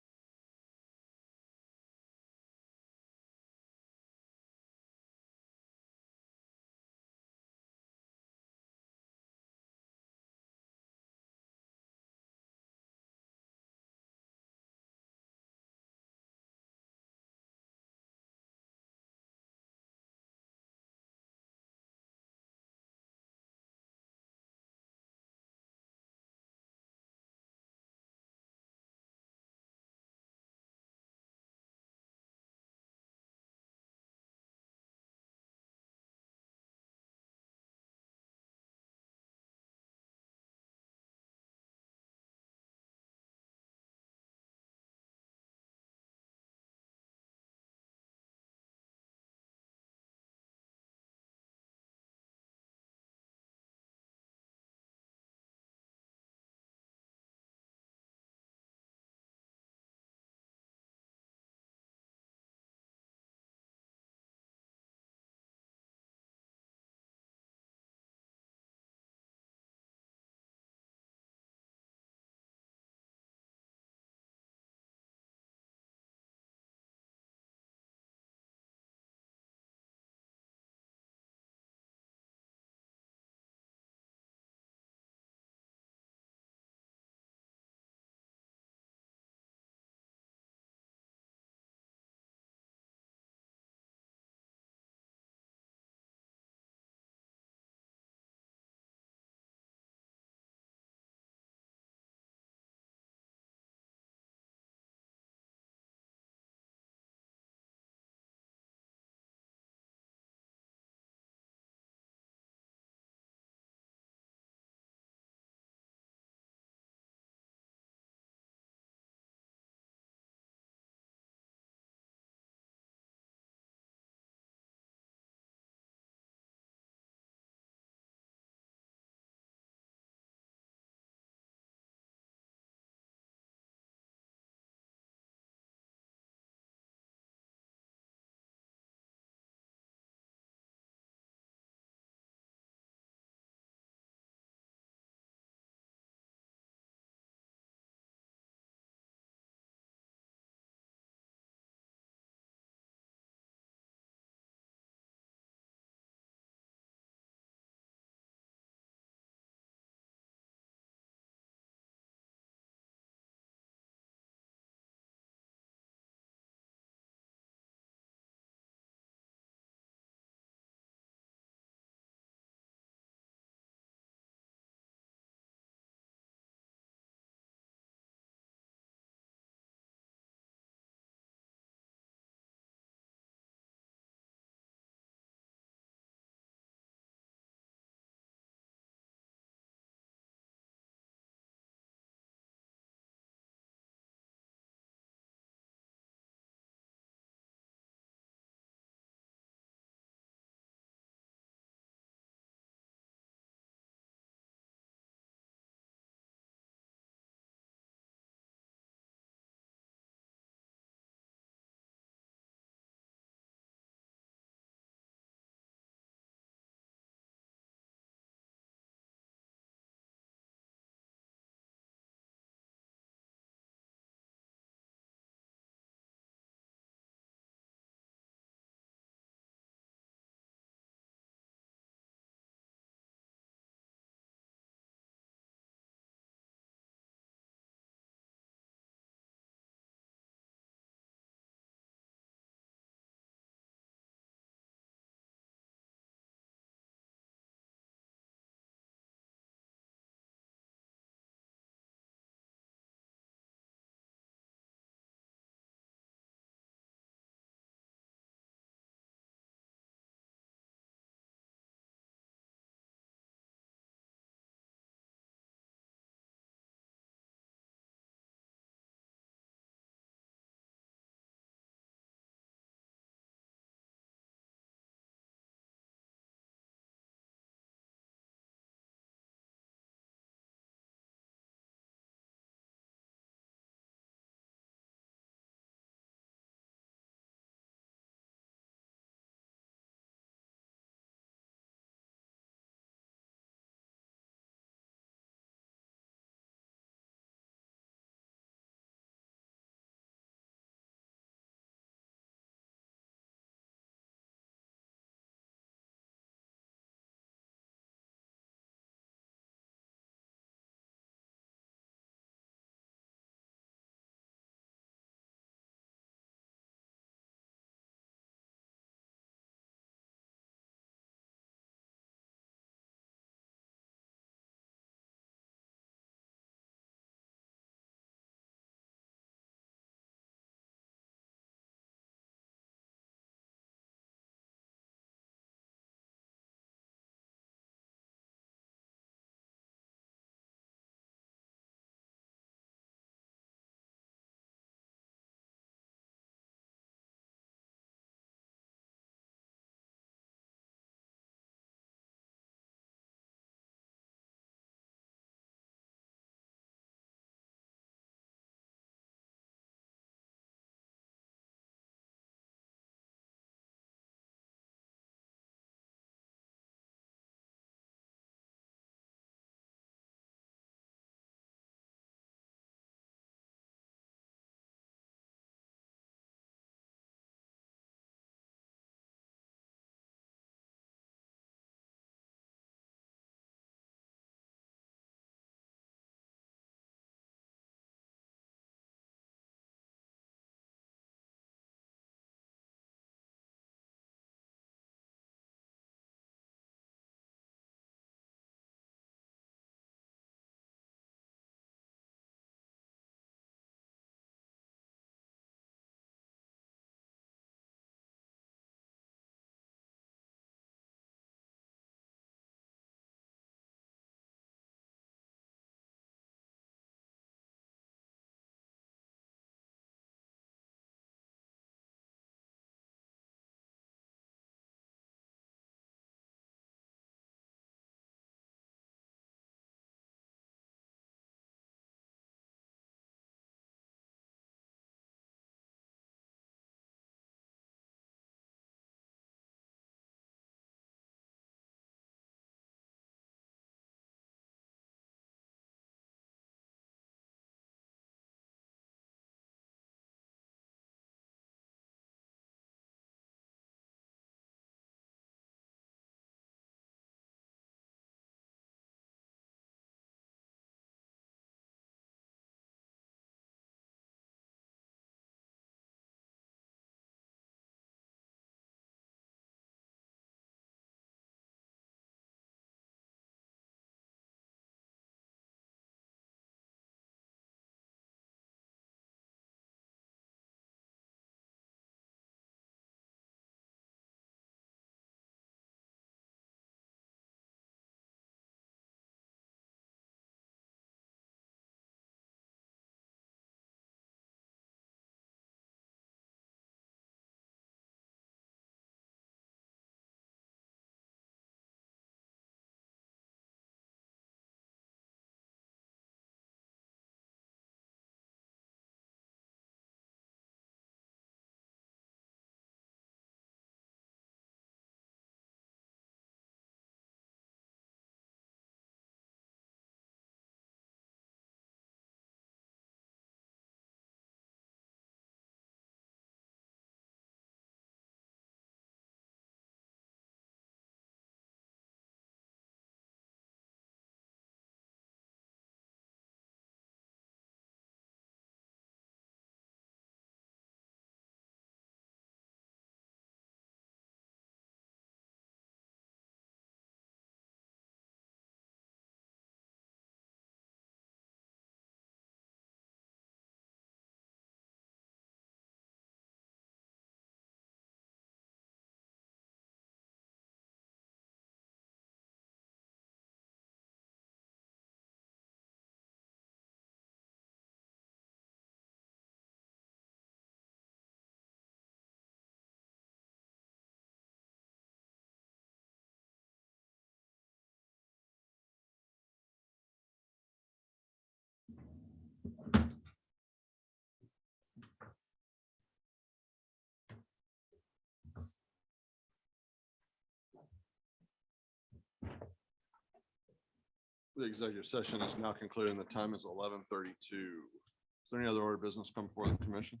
A: The executive session is now concluded and the time is 11:32. Is there any other order of business come before the commission?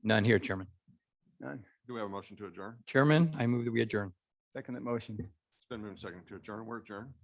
E: None here, Chairman.
F: None.
A: Do we have a motion to adjourn?
E: Chairman, I move that we adjourn.
F: Second that motion.
A: It's been moved and seconded to adjourn. We're adjourned.